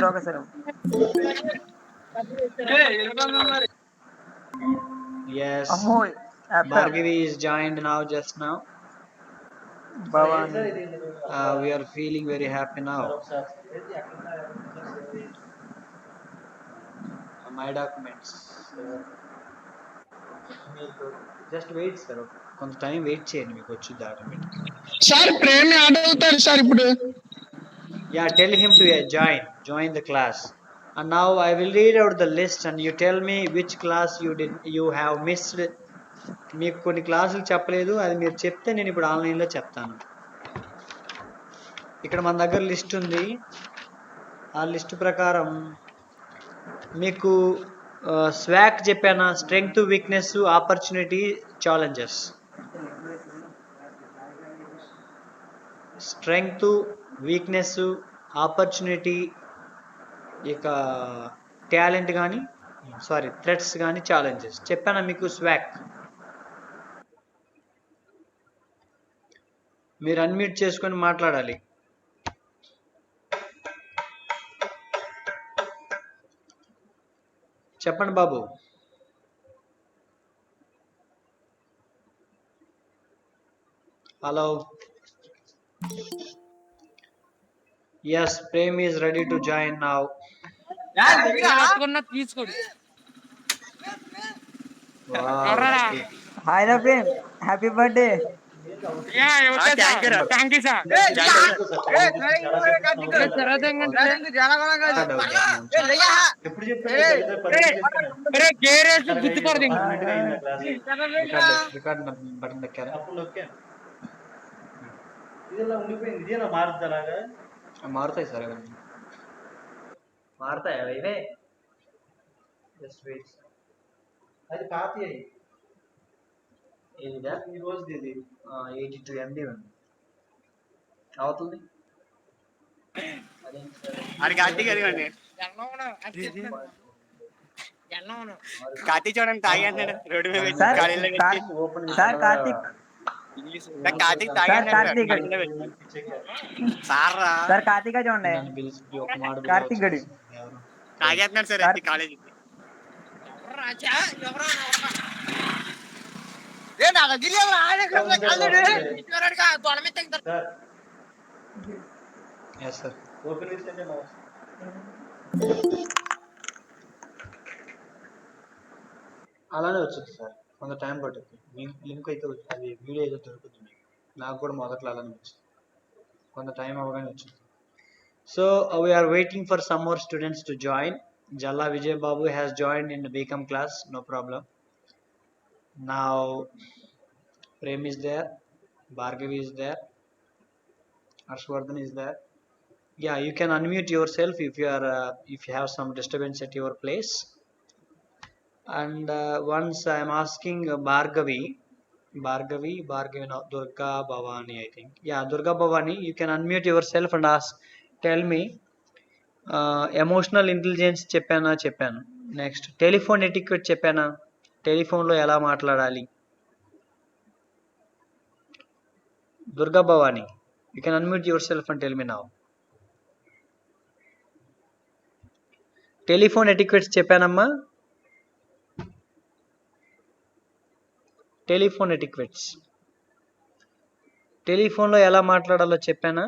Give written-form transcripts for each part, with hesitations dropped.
Okay sir. Yes. అమ్మో app Bhargavi is joined now, just now. Bhavani. We are feeling very happy now. My documents. Just wait, sir. కొంత time wait చేయండి, మీకు వచ్చింది automatic. Sir Prem add అవుతాడు sir ఇప్పుడు. Yeah, tell him to join the class. And now I will read out the list and you tell me which class you have missed. మీకు కొన్ని క్లాసులు చెప్పలేదు, అది మీరు చెప్తే నేను ఇప్పుడు ఆన్లైన్లో చెప్తాను. ఇక్కడ మన దగ్గర లిస్ట్ ఉంది. ఆ లిస్ట్ ప్రకారం మీకు స్వాక్ చెప్పానా, strength, weakness, opportunity, challenges. Strength, weakness, opportunity, ఇక టాలెంట్ కానీ థ్రెట్స్ కానీ ఛాలెంజెస్ చెప్పానా మీకు. స్వాక్ మీరు అన్మ్యూట్ చేసుకొని మాట్లాడాలి. చెప్పండి బాబు. Hello. Yes, Prem is ready to join now. Wow. Hi రా Prem, happy birthday. Thank you sir. Record button నొక్కారా? మారుతాయి సార్, మారుతాయి ఇవే. Just wait. అది కాపీ అయ్యి ఏదిదా ఈ రోజుది, ఇది 82 MB ఉంది అవుతుంది. కార్తీక్ చూడండి తాగి అంటాడు రోడ్డు మీద సార్ సార్ కార్తీక్ కార్తీక్ తాగి సార్ కార్తీక్ సార్ కార్తీక్ చూడండి. కార్తీక్ గడి తాగేస్తున్నాడు సార్ కాలేజీ. అలానే వచ్చింది సార్, కొంత టైం పడుతుంది. లింక్ అయితే అది వీడియో అయితే దొరుకుతుంది. నాకు కూడా మొదట్లో అలానే వచ్చింది, కొంత టైం అవగానే వచ్చింది. So we are waiting for some more students to join. Jalla Vijay Babu has joined in the BCom class, no problem. Now Prem is there, Bhargavi is there, Harshvardhan is there. Yeah, you can unmute yourself if you have some disturbance at your place. And once I am asking Bhargavi, no, Durga Bhavani, I think. Yeah, Durga Bhavani, you can unmute yourself and tell me. Emotional intelligence చెప్పాను. Next telephone etiquette చెప్పానా, టెలిఫోన్లో ఎలా మాట్లాడాలి. Durga Bhavani, you can unmute yourself and tell me now. Telephone etiquettes చెప్పానమ్మా. Telephone etiquettes, టెలిఫోన్లో ఎలా మాట్లాడాలో చెప్పానా.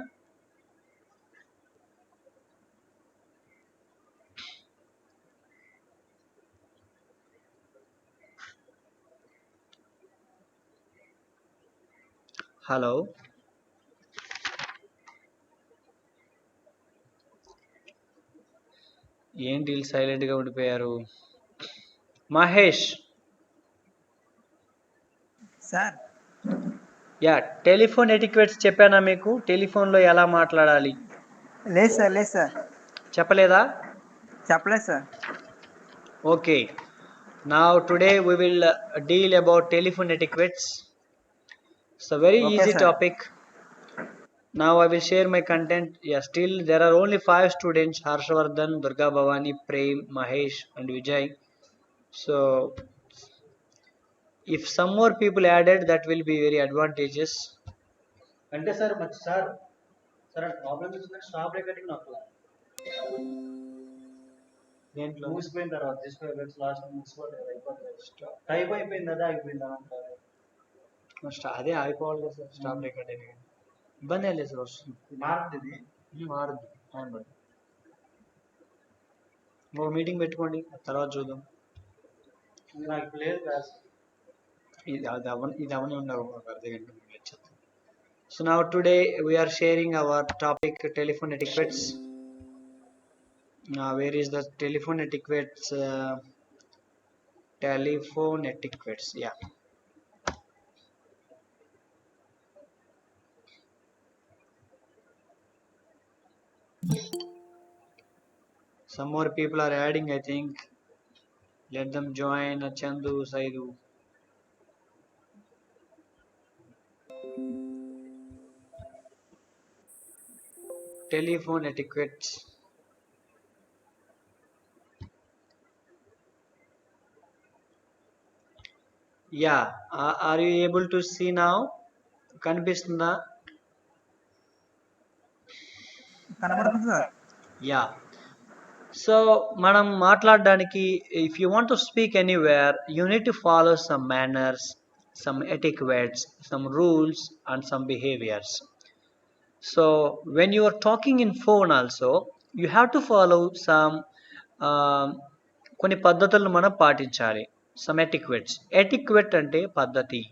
హలో. ఏంటి సైలెంట్గా ఉండిపోయారు? Mahesh sir. Yeah, telephone etiquettes చెప్పానా మీకు, టెలిఫోన్లో ఎలా మాట్లాడాలి. లేదు సార్ చెప్పలేదా? చెప్పలేదు sir. Okay, now today we will deal about telephone etiquettes. It's a very easy topic. Now I will share my content. Yeah, still there are only 5 students: Harshvardhan, Durga Bhavani, Prem, Mahesh and Vijay. So if some more people added, that will be very advantageous. అంటే sir problem is stop recording నాకు దేంట్లో మూసిపోయిన తర్వాత తీసుకోవచ్చు last మూసిపోతే అయిపోతుంది type అయిపోయింది అదే అయిపోయిందా అంటారు అదే ఆగిపోవాలి కదా సార్ స్టాప్ రికార్డ్ అయినా కానీ ఇబ్బంది ఏం లేదు సార్ వస్తుంది మారుతుంది మారుద్ది టైం పడుతుంది ఇంకో మీటింగ్ పెట్టుకోండి తర్వాత చూద్దాం నాకు లేదు క్లాస్ ఇది అవన్నీ ఉండవు ఒక అర్ధ గంట ముందు వచ్చేస్తాం. So now today we are sharing our topic telephone etiquettes. Now where is the telephone etiquettes? Telephone etiquettes. Yeah. Some more people are adding, I think. Let them join. Chandu, Saidu. Telephone etiquettes. Yeah. Are you able to see now? కనిపిస్తుందా? కనబడుతుంది sir. Yeah so మనం మాట్లాడడానికి if you want to speak anywhere you need to follow some manners, some etiquettes, some rules and some behaviours. So when you are talking in phone also you have to follow some కొన్ని పద్ధతులను మనం పాటించాలి. Some ఎటిక్వేట్స్. Etiquette అంటే పద్ధతి.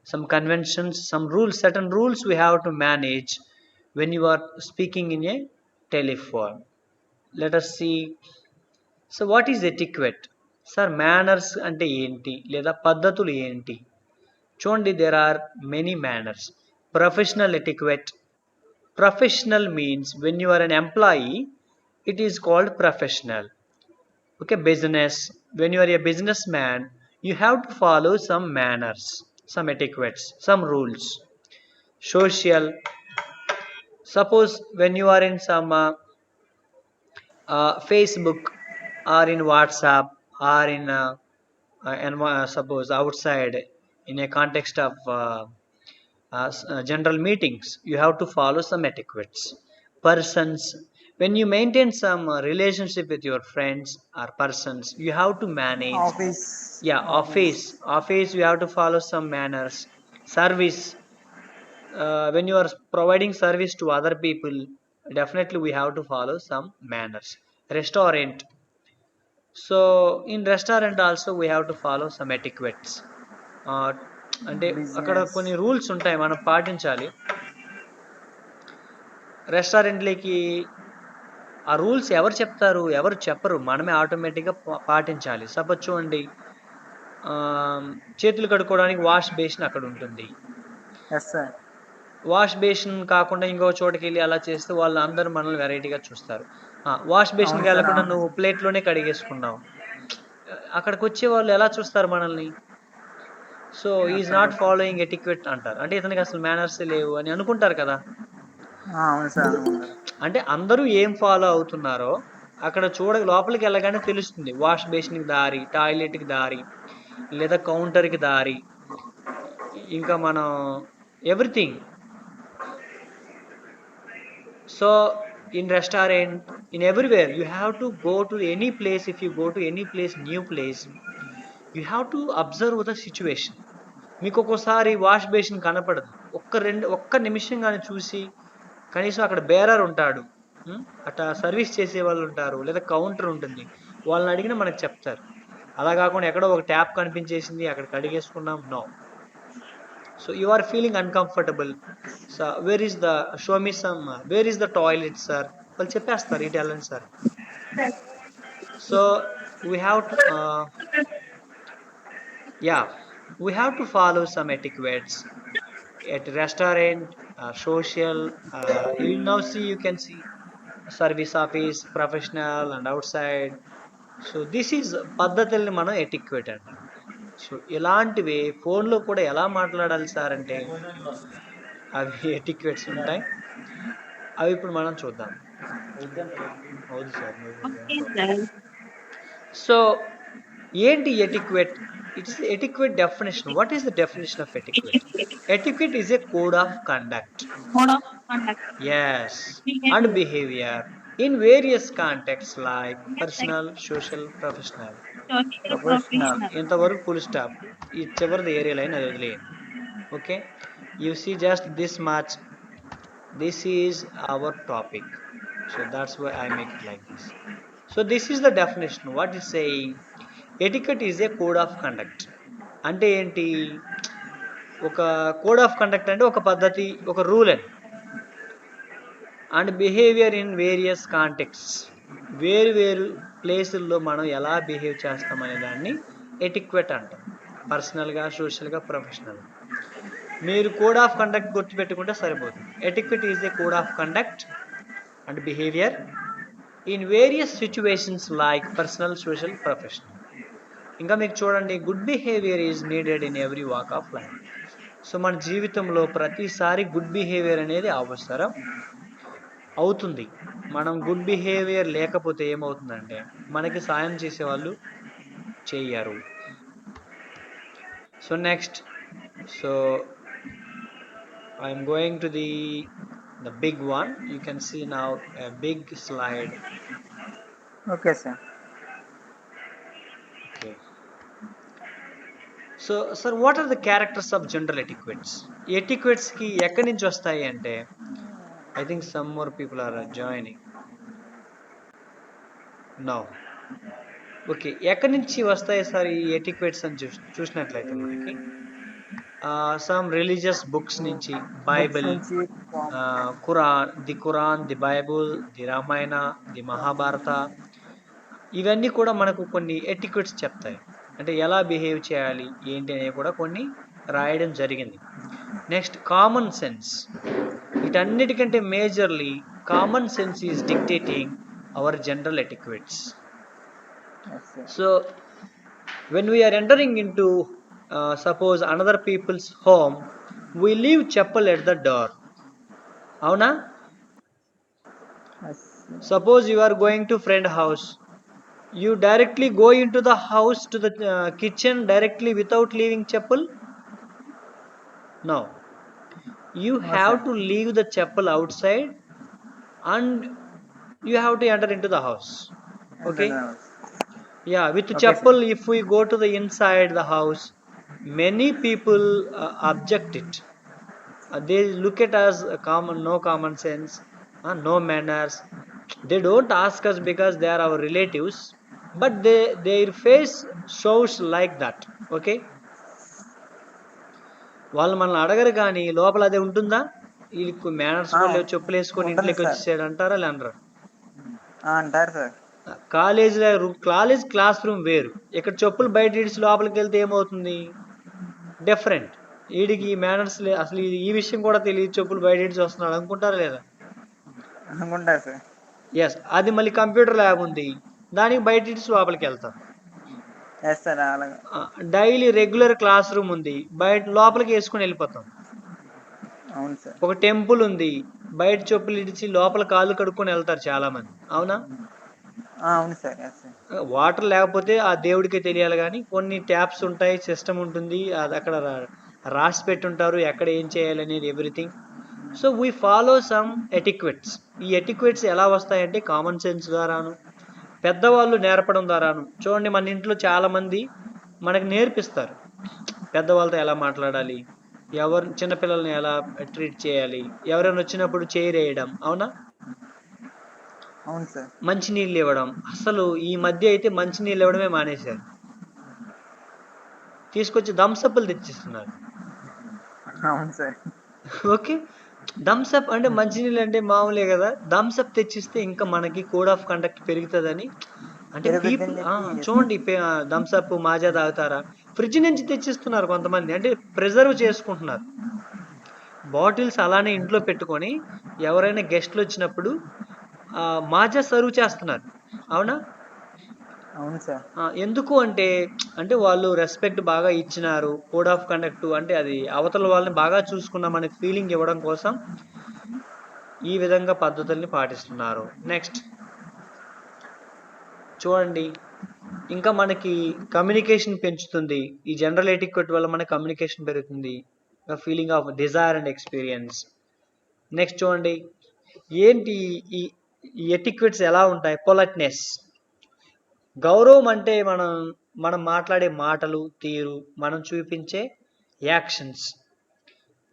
Some conventions, some rules, certain rules we have to manage when you are speaking in a telephone. Let us see. So what is etiquette? Sir, manners ante enti leda paddhatulu enti? Chundi, there are many manners. Professional etiquette. Professional means when you are an employee, it is called professional. Okay, business. When you are a businessman, you have to follow some manners, some etiquettes, some rules. Social. Suppose when you are in some Facebook or in WhatsApp or in suppose outside in a context of general meetings, you have to follow some etiquettes. Persons. When you maintain some relationship with your friends or persons, you have to manage. Office. Yeah, office you have to follow some manners. Service. When you are providing service to other people, definitely we have to follow some manners. Restaurant. So in restaurant also we have to follow some etiquettes. అంటే అక్కడ కొన్ని rules ఉంటాయి మనం పాటించాలి. రెస్టారెంట్లకి ఆ rules ఎవరు చెప్తారు, ఎవరు చెప్పరు, మనమే ఆటోమేటిక్గా పాటించాలి. సపోజ్ చూడండి, చేతులు కడుక్కోవడానికి వాష్ బేసిన్ అక్కడ ఉంటుంది. Yes sir. వాష్ బేసిన్ కాకుండా ఇంకో చోటుకి వెళ్ళి అలా చేస్తే వాళ్ళు అందరూ మనల్ని వెరైటీగా చూస్తారు. వాష్ బేసిన్కి వెళ్ళకుండా నువ్వు ప్లేట్లోనే కడిగేసుకున్నావు, అక్కడికి వచ్చే వాళ్ళు ఎలా చూస్తారు మనల్ని? సో ఈజ్ నాట్ ఫాలోయింగ్ ఎటిక్వెట్ అంటారు. అంటే ఇతనికి అసలు మేనర్స్ లేవు అని అనుకుంటారు కదా. అవును సార్. అంటే అందరూ ఏం ఫాలో అవుతున్నారో అక్కడ లోపలికి వెళ్ళగానే తెలుస్తుంది. వాష్ బేసిన్కి దారి, టాయిలెట్కి దారి, లేదా కౌంటర్కి దారి, ఇంకా మనం everything. So in restaurant, in everywhere you have to go to any place. If you go to any place, new place, you have to observe the situation. మీకు ఒక్కోసారి వాష్ బేసిన్ కనపడదు, ఒక్క నిమిషం కానీ చూసి కనీసం అక్కడ బేరర్ ఉంటాడు, అట్లా సర్వీస్ చేసే వాళ్ళు ఉంటారు, లేదా కౌంటర్ ఉంటుంది, వాళ్ళని అడిగినా మనకు చెప్తారు. అలా కాకుండా ఎక్కడో ఒక ట్యాప్ కనిపించేసింది అక్కడ కడిగేసుకున్నాం, no. So you are feeling uncomfortable. So where is the toilet, sir? Well, చెప్పేస్తారు Italian sir. So we have to we have to follow some etiquettes at restaurant, social. You can see service office, professional and outside. So this is పద్ధతుల్ని మనం etiquette అంటాం. So ఇలాంటివి ఫోన్లో కూడా ఎలా మాట్లాడాలి sir అంటే అవి ఎటిక్వేట్స్ ఉంటాయి. అవి ఇప్పుడు మనం చూద్దాం. అవును సార్. సో ఏంటి etiquette? It's etiquette definition. What is the definition of etiquette? Etiquette is a code of conduct. Yes, and behavior in various contexts like personal, social, professional. Professional. ఇంతవరకు ఫుల్ స్టాప్. ఈ చివరిది area line అది వదిలేయండి. Okay, you see just this much. This is our topic, so that's why I make it like this. So this is the definition. What is saying? Etiquette is a code of conduct. అంటే ఏంటి? ఒక code of conduct అంటే ఒక పద్ధతి, ఒక rule and behaviour in various contexts. వేరు వేరు ప్లేసుల్లో మనం ఎలా బిహేవ్ చేస్తామనే దాన్ని ఎటిక్వెట్ అంటాం. పర్సనల్గా, సోషల్గా, ప్రొఫెషనల్గా. మీరు కోడ్ ఆఫ్ కండక్ట్ గుర్తుపెట్టుకుంటే సరిపోతుంది. ఎటిక్వెట్ is a code of conduct and behaviour in various situations like personal, social, professional. ఇంకా మీకు చూడండి, good behaviour is needed in every walk of life. So మన జీవితంలో ప్రతిసారి గుడ్ బిహేవియర్ అనేది అవసరం అవుతుంది. మనం గుడ్ బిహేవియర్ లేకపోతే ఏమవుతుందంటే మనకి సాయం చేసేవాళ్ళు చెయ్యరు. So next, so I'm going to the big one. You can see now a big slide. Okay sir. Okay. So sir, what are the characters of general etiquettes? Etiquettes ki ekkadi nunchi vastayi ante, I think some more people are joining now. Okay, ఎక్కడి నుంచి వస్తాయి sir ఈ etiquettes అని చూసినట్లయితే మనకి some religious books నుంచి, Bible, Quran, the Bible, the Ramayana, the Mahabharata, ఇవన్నీ కూడా మనకు కొన్ని ఎటిక్వెట్స్ చెప్తాయి. అంటే ఎలా బిహేవ్ చేయాలి ఏంటి అనేవి కూడా కొన్ని రాయడం జరిగింది. Next, common sense. వీటన్నిటికంటే majorly common sense is dictating our general etiquettes. So when we are entering into suppose another people's home, we leave chappal at the door. Avuna? Suppose you are going to friend house, you directly go into the house to the kitchen directly without leaving chappal? No, you have to leave the chappal outside and you have to enter into the house. Okay, yeah, with chappal, if we go to the inside the house, many people object it. They look at us common, no common sense, no manners. They don't ask us because they are our relatives, but their face shows like that. Okay, వాళ్ళు మనల్ని అడగరు కానీ లోపల అదే ఉంటుందా? వీళ్ళకి manners కూడా లేవు, చెప్పులు వేసుకొని ఇంట్లోకి వచ్చేసాడు అంటారా లే అనరా? అంటారు సార్. కాలేజ్ క్లాస్ రూమ్ వేరు, ఇక్కడ చెప్పులు బయట ఇడిచి లోపలికి వెళ్తే ఏమవుతుంది? డిఫరెంట్. వీడికి మేనర్స్ అసలు ఈ విషయం కూడా తెలియదు, చెప్పులు బయట ఇడిచి వస్తున్నాడు అనుకుంటారా లేదా? అనుకుంటారు సార్. ఎస్, అది మళ్ళీ కంప్యూటర్ ల్యాబ్ ఉంది, దానికి బయట ఇడిచి లోపలికి వెళ్తాం. డైలీ రెగ్యులర్ క్లాస్ రూమ్ ఉంది, బయట లోపలికి వేసుకుని వెళ్ళిపోతాం. అవును సార్. ఒక టెంపుల్ ఉంది, బయట చెప్పులు ఇడిచి లోపల కాళ్ళు కడుక్కొని వెళ్తారు చాలా మంది, అవునా? అవును సార్. వాటర్ లేకపోతే ఆ దేవుడికే తెలియాలి కానీ కొన్ని ట్యాప్స్ ఉంటాయి, సిస్టమ్ ఉంటుంది, అది అక్కడ రాసి పెట్టుంటారు ఎక్కడ ఏం చేయాలి అనేది everything. So we follow some etiquettes. ఈ ఎటిక్వెట్స్ ఎలా వస్తాయంటే కామన్ సెన్స్ ద్వారాను, పెద్దవాళ్ళు నేర్పడం ద్వారాను. చూడండి, మన ఇంట్లో చాలా మంది మనకు నేర్పిస్తారు పెద్దవాళ్ళతో ఎలా మాట్లాడాలి, ఎవరు చిన్నపిల్లల్ని ఎలా ట్రీట్ చేయాలి, ఎవరైనా వచ్చినప్పుడు చైర్ వేయడం, అవునా? అవును సార్. మంచినీళ్ళు ఇవ్వడం. అసలు ఈ మధ్య అయితే మంచినీళ్ళు ఇవ్వడమే మానేశారు, తీసుకొచ్చి థమ్సప్లు తెచ్చిస్తున్నారు. అవును సార్. ఓకే, థమ్సప్ అంటే మంచినీళ్ళు అంటే మామూలే కదా, థమ్సప్ తెచ్చిస్తే ఇంకా మనకి కోడ్ ఆఫ్ కండక్ట్ పెరుగుతుందని. అంటే పీపుల్ చూడండి, థమ్సప్ మాజా తాగుతారా, ఫ్రిడ్జ్ నుంచి తెచ్చిస్తున్నారు కొంతమంది, అంటే ప్రిజర్వ్ చేసుకుంటున్నారు. బాటిల్స్ అలానే ఇంట్లో పెట్టుకొని ఎవరైనా గెస్ట్లు వచ్చినప్పుడు మాజా సర్వ్ చేస్తున్నారు, అవునా? అవును సార్. ఎందుకు అంటే వాళ్ళు రెస్పెక్ట్ బాగా ఇచ్చినారు, కోడ్ ఆఫ్ కండక్ట్ అంటే అది అవతల వాళ్ళని బాగా చూసుకున్నామనే ఫీలింగ్ ఇవ్వడం కోసం ఈ విధంగా పద్ధతుల్ని పాటిస్తున్నారు. నెక్స్ట్ చూడండి, ఇంకా మనకి కమ్యూనికేషన్ పెంచుతుంది. ఈ జనరల్ ఎటిక్వెట్ వల్ల మనకి కమ్యూనికేషన్ పెరుగుతుంది, feeling of desire and experience. Next చూడండి, ఏంటి ఈ ఈ ఎటిక్వెట్స్ ఎలా ఉంటాయి? పొలైట్నెస్. గౌరవం అంటే మనం మాట్లాడే మాటలు, తీరు, మనం చూపించే యాక్షన్స్.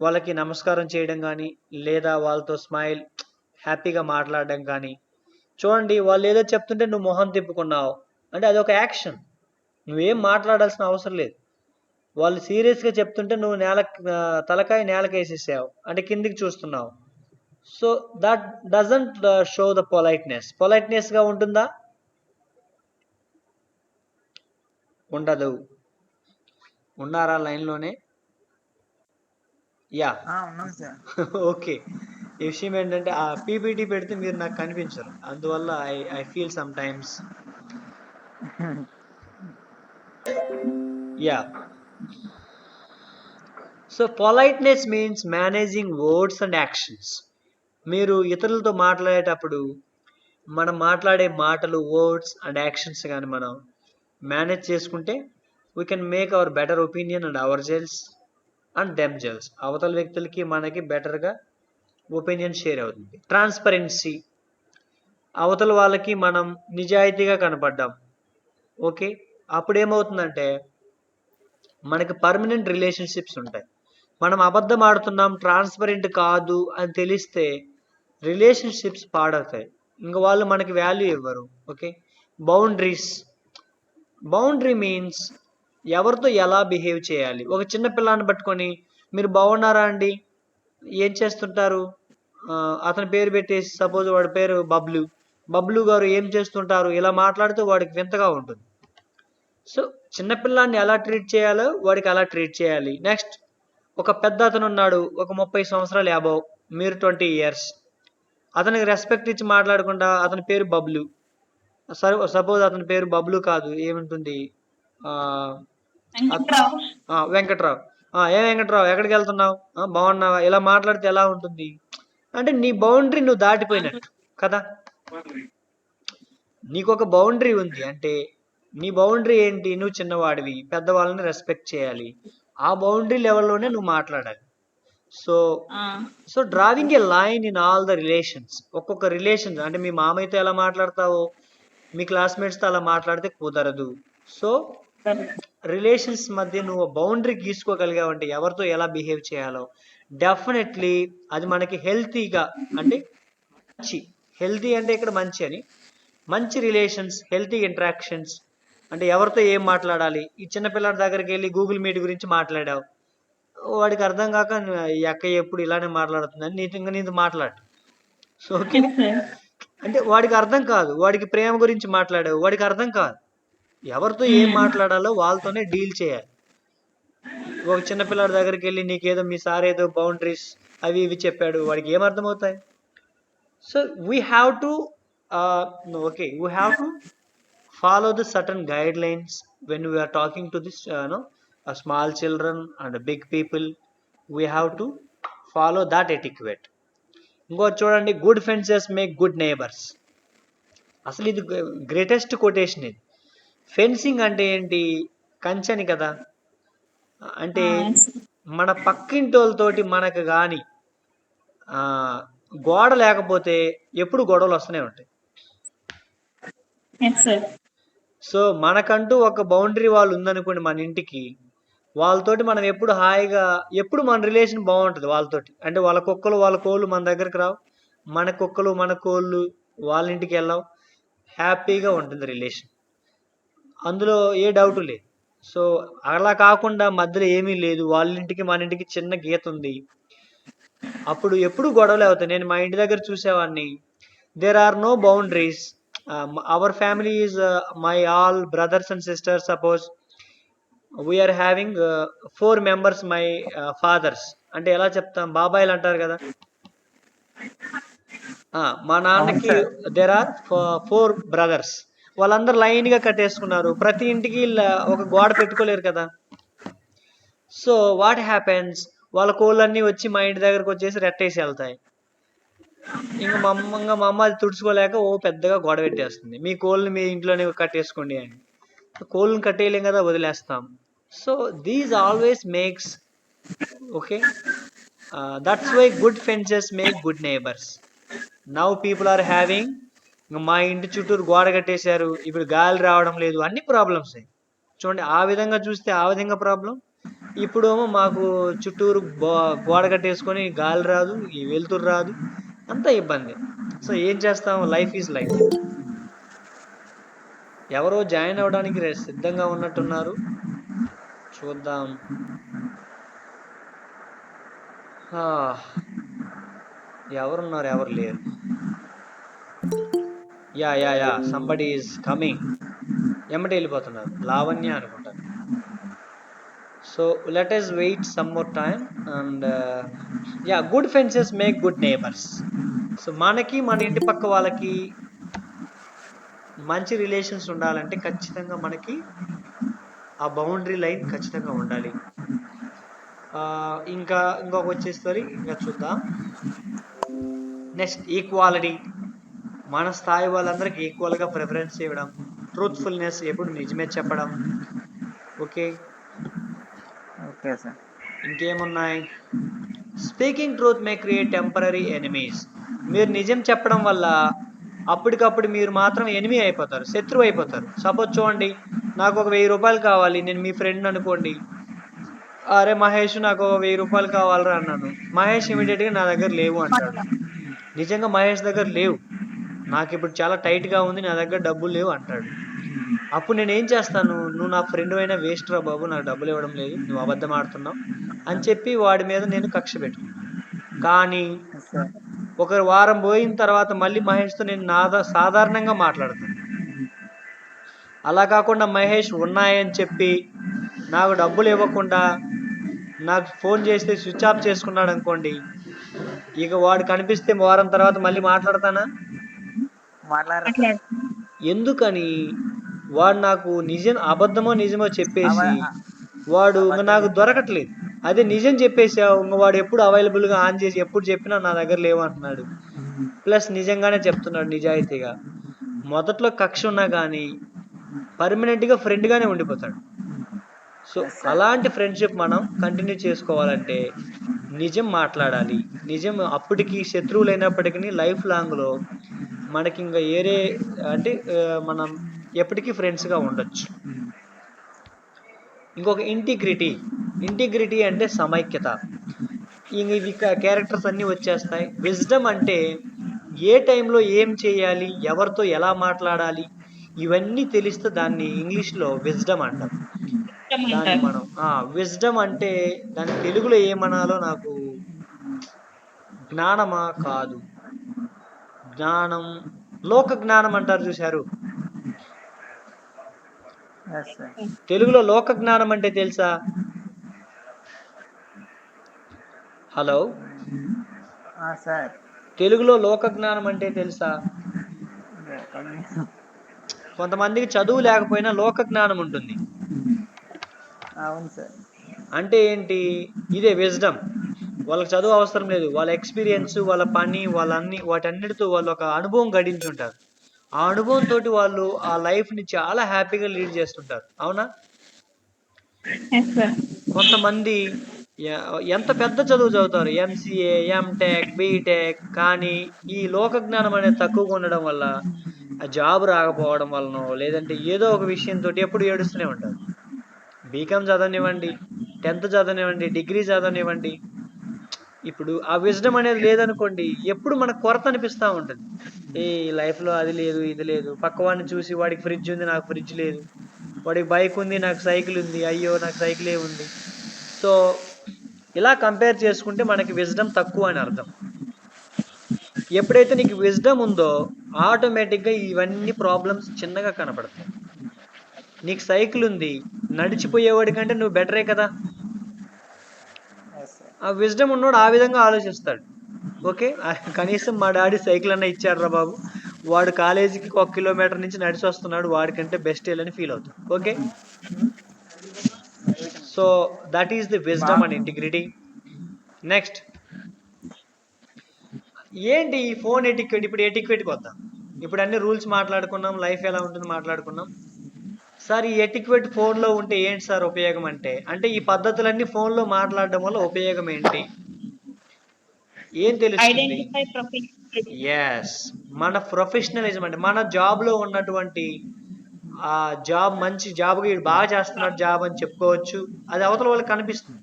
వాళ్ళకి నమస్కారం చేయడం కానీ, లేదా వాళ్ళతో స్మైల్, హ్యాపీగా మాట్లాడడం కానీ. చూడండి, వాళ్ళు ఏదో చెప్తుంటే నువ్వు మొహం తిప్పుకున్నావు అంటే అదొక యాక్షన్. నువ్వేం మాట్లాడాల్సిన అవసరం లేదు. వాళ్ళు సీరియస్గా చెప్తుంటే నువ్వు తలకాయ నేలకేసేసావు అంటే కిందికి చూస్తున్నావు. So that doesn't show the politeness. పొలైట్నెస్గా ఉంటుందా? ఉండదు. ఉన్నారా లైన్లోనే? యా. ఉన్నాను సార్. ఓకే. ఈ విషయం ఏంటంటే ఆ పీపీటీ పెడితే మీరు నాకు కనిపించరు, అందువల్ల I feel some times. Yeah. So politeness means managing words and actions. మీరు ఇతరులతో మాట్లాడేటప్పుడు మనం మాట్లాడే మాటలు, వర్డ్స్ అండ్ యాక్షన్స్ కానీ మనం మేనేజ్ చేసుకుంటే we can make our better opinion and hour gels and them gels. అవతల వ్యక్తులకి మనకి బెటర్గా ఒపీనియన్ షేర్ అవుతుంది. ట్రాన్స్పరెన్సీ, అవతల వాళ్ళకి మనం నిజాయితీగా కనపడ్డాం. ఓకే, అప్పుడు ఏమవుతుందంటే మనకి పర్మనెంట్ రిలేషన్షిప్స్ ఉంటాయి. మనం అబద్ధం ఆడుతున్నాం, ట్రాన్స్పరెంట్ కాదు అని తెలిస్తే రిలేషన్షిప్స్ పాడవుతాయి, ఇంకా వాళ్ళు మనకి వాల్యూ ఇవ్వరు. ఓకే. బౌండరీ మీన్స్ ఎవరితో ఎలా బిహేవ్ చేయాలి. ఒక చిన్న పిల్లాన్ని పట్టుకొని మీరు బాగున్నారా అండి, ఏం చేస్తుంటారు, అతని పేరు పెట్టేసి సపోజ్ వాడి పేరు బబ్లు గారు ఏం చేస్తుంటారు, ఇలా మాట్లాడితే వాడికి వింతగా ఉంటుంది. సో చిన్నపిల్లాన్ని ఎలా ట్రీట్ చేయాలో వాడికి అలా ట్రీట్ చేయాలి. నెక్స్ట్, ఒక పెద్ద అతను ఉన్నాడు, ఒక 30 సంవత్సరాలు అబవ్, మీరు 20 years, అతనికి రెస్పెక్ట్ ఇచ్చి మాట్లాడకుండా అతని పేరు బబ్లు, సపోజ్ అతని పేరు బబ్లు కాదు, ఏముంటుంది, వెంకట్రావు. ఏం వెంకట్రావు, ఎక్కడికి వెళ్తున్నావు, బాగున్నావా, ఇలా మాట్లాడితే ఎలా ఉంటుంది అంటే నీ బౌండరీ నువ్వు దాటిపోయినట్టు కదా. నీకు ఒక బౌండరీ ఉంది అంటే నీ బౌండరీ ఏంటి, నువ్వు చిన్నవాడివి, పెద్దవాళ్ళని రెస్పెక్ట్ చేయాలి, ఆ బౌండరీ లెవెల్లోనే నువ్వు మాట్లాడాలి. So drawing a line in all the relations. ఒక్కొక్క రిలేషన్ అంటే మీ మామయ్యతో ఎలా మాట్లాడతావో మీ క్లాస్మేట్స్తో అలా మాట్లాడితే కుదరదు. సో రిలేషన్స్ మధ్య నువ్వు బౌండరీ గీసుకోగలిగావంటే ఎవరితో ఎలా బిహేవ్ చేయాలో డెఫినెట్లీ అది మనకి హెల్తీగా, అంటే హెల్తీ అంటే ఇక్కడ మంచి అని, మంచి రిలేషన్స్, హెల్తీ ఇంటరాక్షన్స్ అంటే ఎవరితో ఏం మాట్లాడాలి. ఈ చిన్నపిల్లడి దగ్గరికి వెళ్ళి గూగుల్ మీట్ గురించి మాట్లాడావు, వాడికి అర్థం కాక ఈ అక్క ఎప్పుడు ఇలానే మాట్లాడుతుందని నీతో మాట్లాడు. సో ఓకే, అంటే వాడికి అర్థం కాదు, వాడికి ప్రేమ గురించి మాట్లాడావు, వాడికి అర్థం కాదు. ఎవరితో ఏం మాట్లాడాలో వాళ్ళతోనే డీల్ చేయాలి. ఒక చిన్నపిల్లడి దగ్గరికి వెళ్ళి నీకేదో మీ సార్ ఏదో బౌండరీస్ అవి ఇవి చెప్పాడు, వాడికి ఏం అర్థమవుతాయి. So we have to follow the certain guidelines when we are talking to this small children and big people. We have to follow that etiquette. ఇంకో చూడండి, good fences make good neighbours. అసలు ఇది గ్రేటెస్ట్ కొటేషన్. ఇది fencing అంటే ఏంటి, కంచెని కదా. అంటే మన పక్కింటోళ్ళతోటి మనకు కానీ గోడ లేకపోతే ఎప్పుడు గొడవలు వస్తూనే ఉంటాయి. సో మనకంటూ ఒక బౌండరీ వాళ్ళు ఉందనుకోండి మన ఇంటికి, వాళ్ళతోటి మనం ఎప్పుడు హాయిగా, ఎప్పుడు మన రిలేషన్ బాగుంటుంది వాళ్ళతోటి. అంటే వాళ్ళ కుక్కలు వాళ్ళ కోళ్ళు మన దగ్గరికి రావు, మన కుక్కలు మన కోళ్ళు వాళ్ళ ఇంటికి వెళ్ళావు, హ్యాపీగా ఉంటుంది రిలేషన్, అందులో ఏ డౌట్ లేదు. సో అలా కాకుండా మధ్యలో ఏమీ లేదు, వాళ్ళ ఇంటికి మన ఇంటికి చిన్న గీత ఉంది, అప్పుడు ఎప్పుడు గొడవలు అవుతాయి. నేను మా ఇంటి దగ్గర చూసేవాడిని, there are no boundaries. Our family is my all brothers and sisters. Suppose we are having 4 members my fathers, అంటే ఎలా చెప్తాం, బాబాయిలు అంటారు కదా. మా నాన్నకి దేర్ ఆర్ 4 brothers, వాళ్ళందరూ లైన్గా కట్టేసుకున్నారు, ప్రతి ఇంటికి ఒక గోడ పెట్టుకోలేరు కదా. సో వాట్ హ్యాపెన్స్, వాళ్ళ కోళ్ళన్నీ వచ్చి మా ఇంటి దగ్గరకు వచ్చేసి రెట్టేసి వెళ్తాయి. ఇంకా మా అమ్మ అది తుడుచుకోలేక పెద్దగా గోడ పెట్టేస్తుంది, మీ కోళ్ళని మీ ఇంట్లోనే కట్టేసుకోండి అని. కోళ్ళని కట్టేయలేం కదా, వదిలేస్తాం. So these always makes okay, that's why good fences make good neighbours. Now people are having ఇంకా మా ఇంటి చుట్టూరు గోడ కట్టేశారు, ఇప్పుడు గాలి రావడం లేదు, అన్ని ప్రాబ్లమ్స్. చూడండి, ఆ విధంగా చూస్తే ఆ విధంగా ప్రాబ్లం. ఇప్పుడేమో మాకు చుట్టూరు గోడ కట్టేసుకొని గాలి రాదు, ఈ వెలుతురు రాదు, అంతా ఇబ్బంది. సో ఏం చేస్తాం, లైఫ్ ఈజ్ లైఫ్. ఎవరో జాయిన్ అవ్వడానికి సిద్ధంగా ఉన్నట్టున్నారు, చూద్దాం. ఆ, ఎవరున్నారు, ఎవరు లేరు. Yeah somebody is coming. ఎమ్మటి వెళ్ళిపోతున్నారు, లావణ్య అనుకుంటాను. So let us wait some more time. And yeah, good fences make good neighbours. సో మనకి మన ఇంటి పక్క వాళ్ళకి మంచి రిలేషన్స్ ఉండాలంటే ఖచ్చితంగా మనకి ఆ బౌండరీ లైన్ ఖచ్చితంగా ఉండాలి. ఇంకొక వచ్చేసరి ఇంకా చూద్దాం. Next, equality. మన స్థాయి వాళ్ళందరికీ ఈక్వల్గా ప్రిఫరెన్స్ ఇవ్వడం. ట్రూత్ఫుల్నెస్, ఎప్పుడు నిజమే చెప్పడం. Okay sir. ఇంకేమున్నాయి? స్పీకింగ్ ట్రూత్ మే క్రియేట్ టెంపరరీ ఎనిమీస్. మీరు నిజం చెప్పడం వల్ల అప్పటికప్పుడు మీరు మాత్రం ఎనిమీ అయిపోతారు, శత్రువు అయిపోతారు. సపోజ్ చూడండి, నాకు ఒక 1000 రూపాయలు కావాలి, నేను మీ ఫ్రెండ్ అనుకోండి. అరే మహేష్, నాకు 1000 రూపాయలు కావాలరా అన్నాను. మహేష్ ఇమీడియట్గా నా దగ్గర లేవు అంటాడు. నిజంగా మహేష్ దగ్గర లేవు, నాకు ఇప్పుడు చాలా టైట్గా ఉంది, నా దగ్గర డబ్బులు లేవు అంటాడు. అప్పుడు నేను ఏం చేస్తాను, నువ్వు నా ఫ్రెండ్ అయినా వేస్ట్ రా బాబు, నాకు డబ్బులు ఇవ్వడం లేదు, నువ్వు అబద్ధం ఆడుతున్నావు అని చెప్పి వాడి మీద నేను కక్ష పెట్టుకున్నాను. కానీ ఒక వారం పోయిన తర్వాత మళ్ళీ మహేష్తో నేను సాధారణంగా మాట్లాడతాను. అలా కాకుండా మహేష్ ఉన్నాయని చెప్పి నాకు డబ్బులు ఇవ్వకుండా నాకు ఫోన్ చేస్తే స్విచ్ ఆఫ్ చేసుకున్నాడు అనుకోండి, ఇక వాడు కనిపిస్తే వారం తర్వాత మళ్ళీ మాట్లాడతానా? ఎందుకని, వాడు నాకు అబద్ధమో నిజమో చెప్పేసి వాడు నాకు దొరకట్లేదు. అదే నిజం చెప్పేసావు, వాడు ఎప్పుడు అవైలబుల్గా ఆన్ చేసి ఎప్పుడు చెప్పినా నా దగ్గర లేవు అంటున్నాడు. ప్లస్ నిజంగానే చెప్తున్నాడు నిజాయితీగా. మొదట్లో కక్ష ఉన్నా కానీ పర్మనెంట్గా ఫ్రెండ్గానే ఉండిపోతాడు. సో అలాంటి ఫ్రెండ్షిప్ మనం కంటిన్యూ చేసుకోవాలంటే నిజం మాట్లాడాలి. నిజం అప్పటికి శత్రువులు అయినప్పటికీ లైఫ్ లాంగ్లో మనకి ఇంకా అంటే మనం ఎప్పటికీ ఫ్రెండ్స్గా ఉండొచ్చు. ఇంకొక ఇంటిగ్రిటీ అంటే సమైక్యత. ఇవి క్యారెక్టర్స్ అన్నీ వచ్చేస్తాయి. విజ్డమ్ అంటే ఏ టైంలో ఏం చేయాలి, ఎవరితో ఎలా మాట్లాడాలి, ఇవన్నీ తెలిస్తే దాన్ని ఇంగ్లీష్లో విజ్డమ్ అంటాం. దాన్ని మనం విజ్డమ్ అంటే దాని తెలుగులో ఏమనాలో నాకు జ్ఞానమా కాదు, జ్ఞానం, లోక జ్ఞానం అంటారు చూశారు. తెలుగులో లోక జ్ఞానం అంటే తెలుసా? హలో, తెలుగులో లోక జ్ఞానం అంటే తెలుసా? కొంతమందికి చదువు లేకపోయినా లోక జ్ఞానం ఉంటుంది. అంటే ఏంటి? ఇదే విజ్డమ్. వాళ్ళకి చదువు అవసరం లేదు, వాళ్ళ ఎక్స్పీరియన్స్, వాళ్ళ పని, వాటన్నిటితో వాళ్ళు ఒక అనుభవం గడించుంటారు. ఆ అనుభవంతో వాళ్ళు ఆ లైఫ్ని చాలా హ్యాపీగా లీడ్ చేస్తుంటారు. అవునా? కొంతమంది ఎంత పెద్ద చదువు చదువుతారు, ఎంసీఏ, ఎంటెక్, బీటెక్, కానీ ఈ లోక జ్ఞానం అనేది తక్కువగా ఉండడం వల్ల, ఆ జాబ్ రాకపోవడం వలనో లేదంటే ఏదో ఒక విషయంతో ఎప్పుడు ఏడుస్తూనే ఉంటారు. బీకామ్ చదవనివ్వండి, 10th చదవనివ్వండి, డిగ్రీ చదవనివ్వండి, ఇప్పుడు ఆ విజ్డమ్ అనేది లేదనుకోండి, ఎప్పుడు మనకు కొరత అనిపిస్తూ ఉంటుంది. ఈ లైఫ్లో అది లేదు, ఇది లేదు. పక్కవాడిని చూసి వాడికి ఫ్రిడ్జ్ ఉంది, నాకు ఫ్రిడ్జ్ లేదు, వాడికి బైక్ ఉంది, నాకు సైకిల్ ఉంది, అయ్యో నాకు సైకిలే ఉంది. సో ఇలా కంపేర్ చేసుకుంటే మనకి విజ్డమ్ తక్కువ అని అర్థం. ఎప్పుడైతే నీకు విజ్డమ్ ఉందో ఆటోమేటిక్గా ఇవన్నీ ప్రాబ్లమ్స్ చిన్నగా కనపడతాయి. నీకు సైకిల్ ఉంది, నడిచిపోయేవాడి కంటే నువ్వు బెటరే కదా. ఆ విజ్డమ్ ఉన్నోడు ఆ విధంగా ఆలోచిస్తాడు. ఓకే, కనీసం మా డాడీ సైకిల్ అన్న ఇచ్చాడు రా బాబు, వాడు కాలేజీకి 1 కిలోమీటర్ నుంచి నడిచి వస్తున్నాడు, వాడికంటే బెస్ట్ అని ఫీల్ అవుతాడు. Okay, so that is the wisdom and integrity. Next ఏంటి ఈ ఫోన్ ఎటిక్వేట్. ఇప్పుడు ఎటిక్వేట్కి వద్దాం. ఇప్పుడు అన్ని రూల్స్ మాట్లాడుకున్నాం, లైఫ్ ఎలా ఉంటుంది మాట్లాడుకున్నాం. సార్ ఈ ఎటిక్వేట్ ఫోన్లో ఉంటే ఏంటి సార్ ఉపయోగం అంటే ఈ పద్ధతులన్నీ ఫోన్లో మాట్లాడడం వల్ల ఉపయోగం ఏంటి, ఏం తెలుస్తుంది? ఎస్, మన ప్రొఫెషనలిజం అంటే మన జాబ్లో ఉన్నటువంటి ఆ జాబ్ మంచి జాబ్, వీడు బాగా చేస్తున్నాడు జాబ్ అని చెప్పుకోవచ్చు. అది అవతల వాళ్ళకి కనిపిస్తుంది.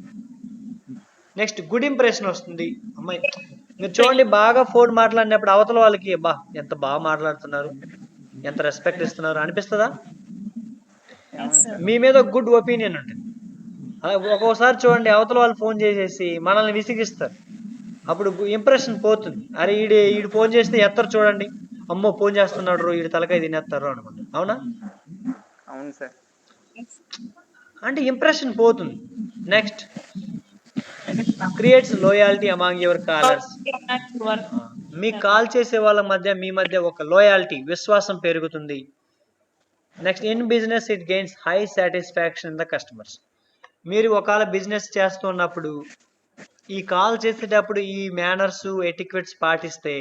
నెక్స్ట్ గుడ్ ఇంప్రెషన్ వస్తుంది. అమ్మాయి మీరు చూడండి, బాగా ఫోన్ మాట్లాడినప్పుడు అవతల వాళ్ళకి బా ఎంత బాగా మాట్లాడుతున్నారు, ఎంత రెస్పెక్ట్ ఇస్తున్నారు అనిపిస్తుందా? అవును సార్. మీ మీద గుడ్ ఒపీనియన్ ఉంటుంది. ఒక్కోసారి చూడండి అవతల వాళ్ళు ఫోన్ చేసేసి మనల్ని విసిగిస్తారు, అప్పుడు ఇంప్రెషన్ పోతుంది. అరే ఈడు ఫోన్ చేస్తే ఎత్తరు చూడండి, అమ్మో ఫోన్ చేస్తున్నాడు ఈడు తలకాయ తినేస్తారు అనుకుంటారు. అవునా? అవును సార్. అంటే ఇంప్రెషన్ పోతుంది. Next creates loyalty among your callers. మీ కాల్ చేసే వాళ్ళ మధ్య మీ మధ్య ఒక లోయాలిటీ, విశ్వాసం పెరుగుతుంది. Next in business it gains high satisfaction in the customers. మీరు ఒకవేళ బిజినెస్ చేస్తున్నప్పుడు ఈ కాల్ చేసేటప్పుడు ఈ మేనర్స్ ఎటిక్వెట్స్ పాటిస్తే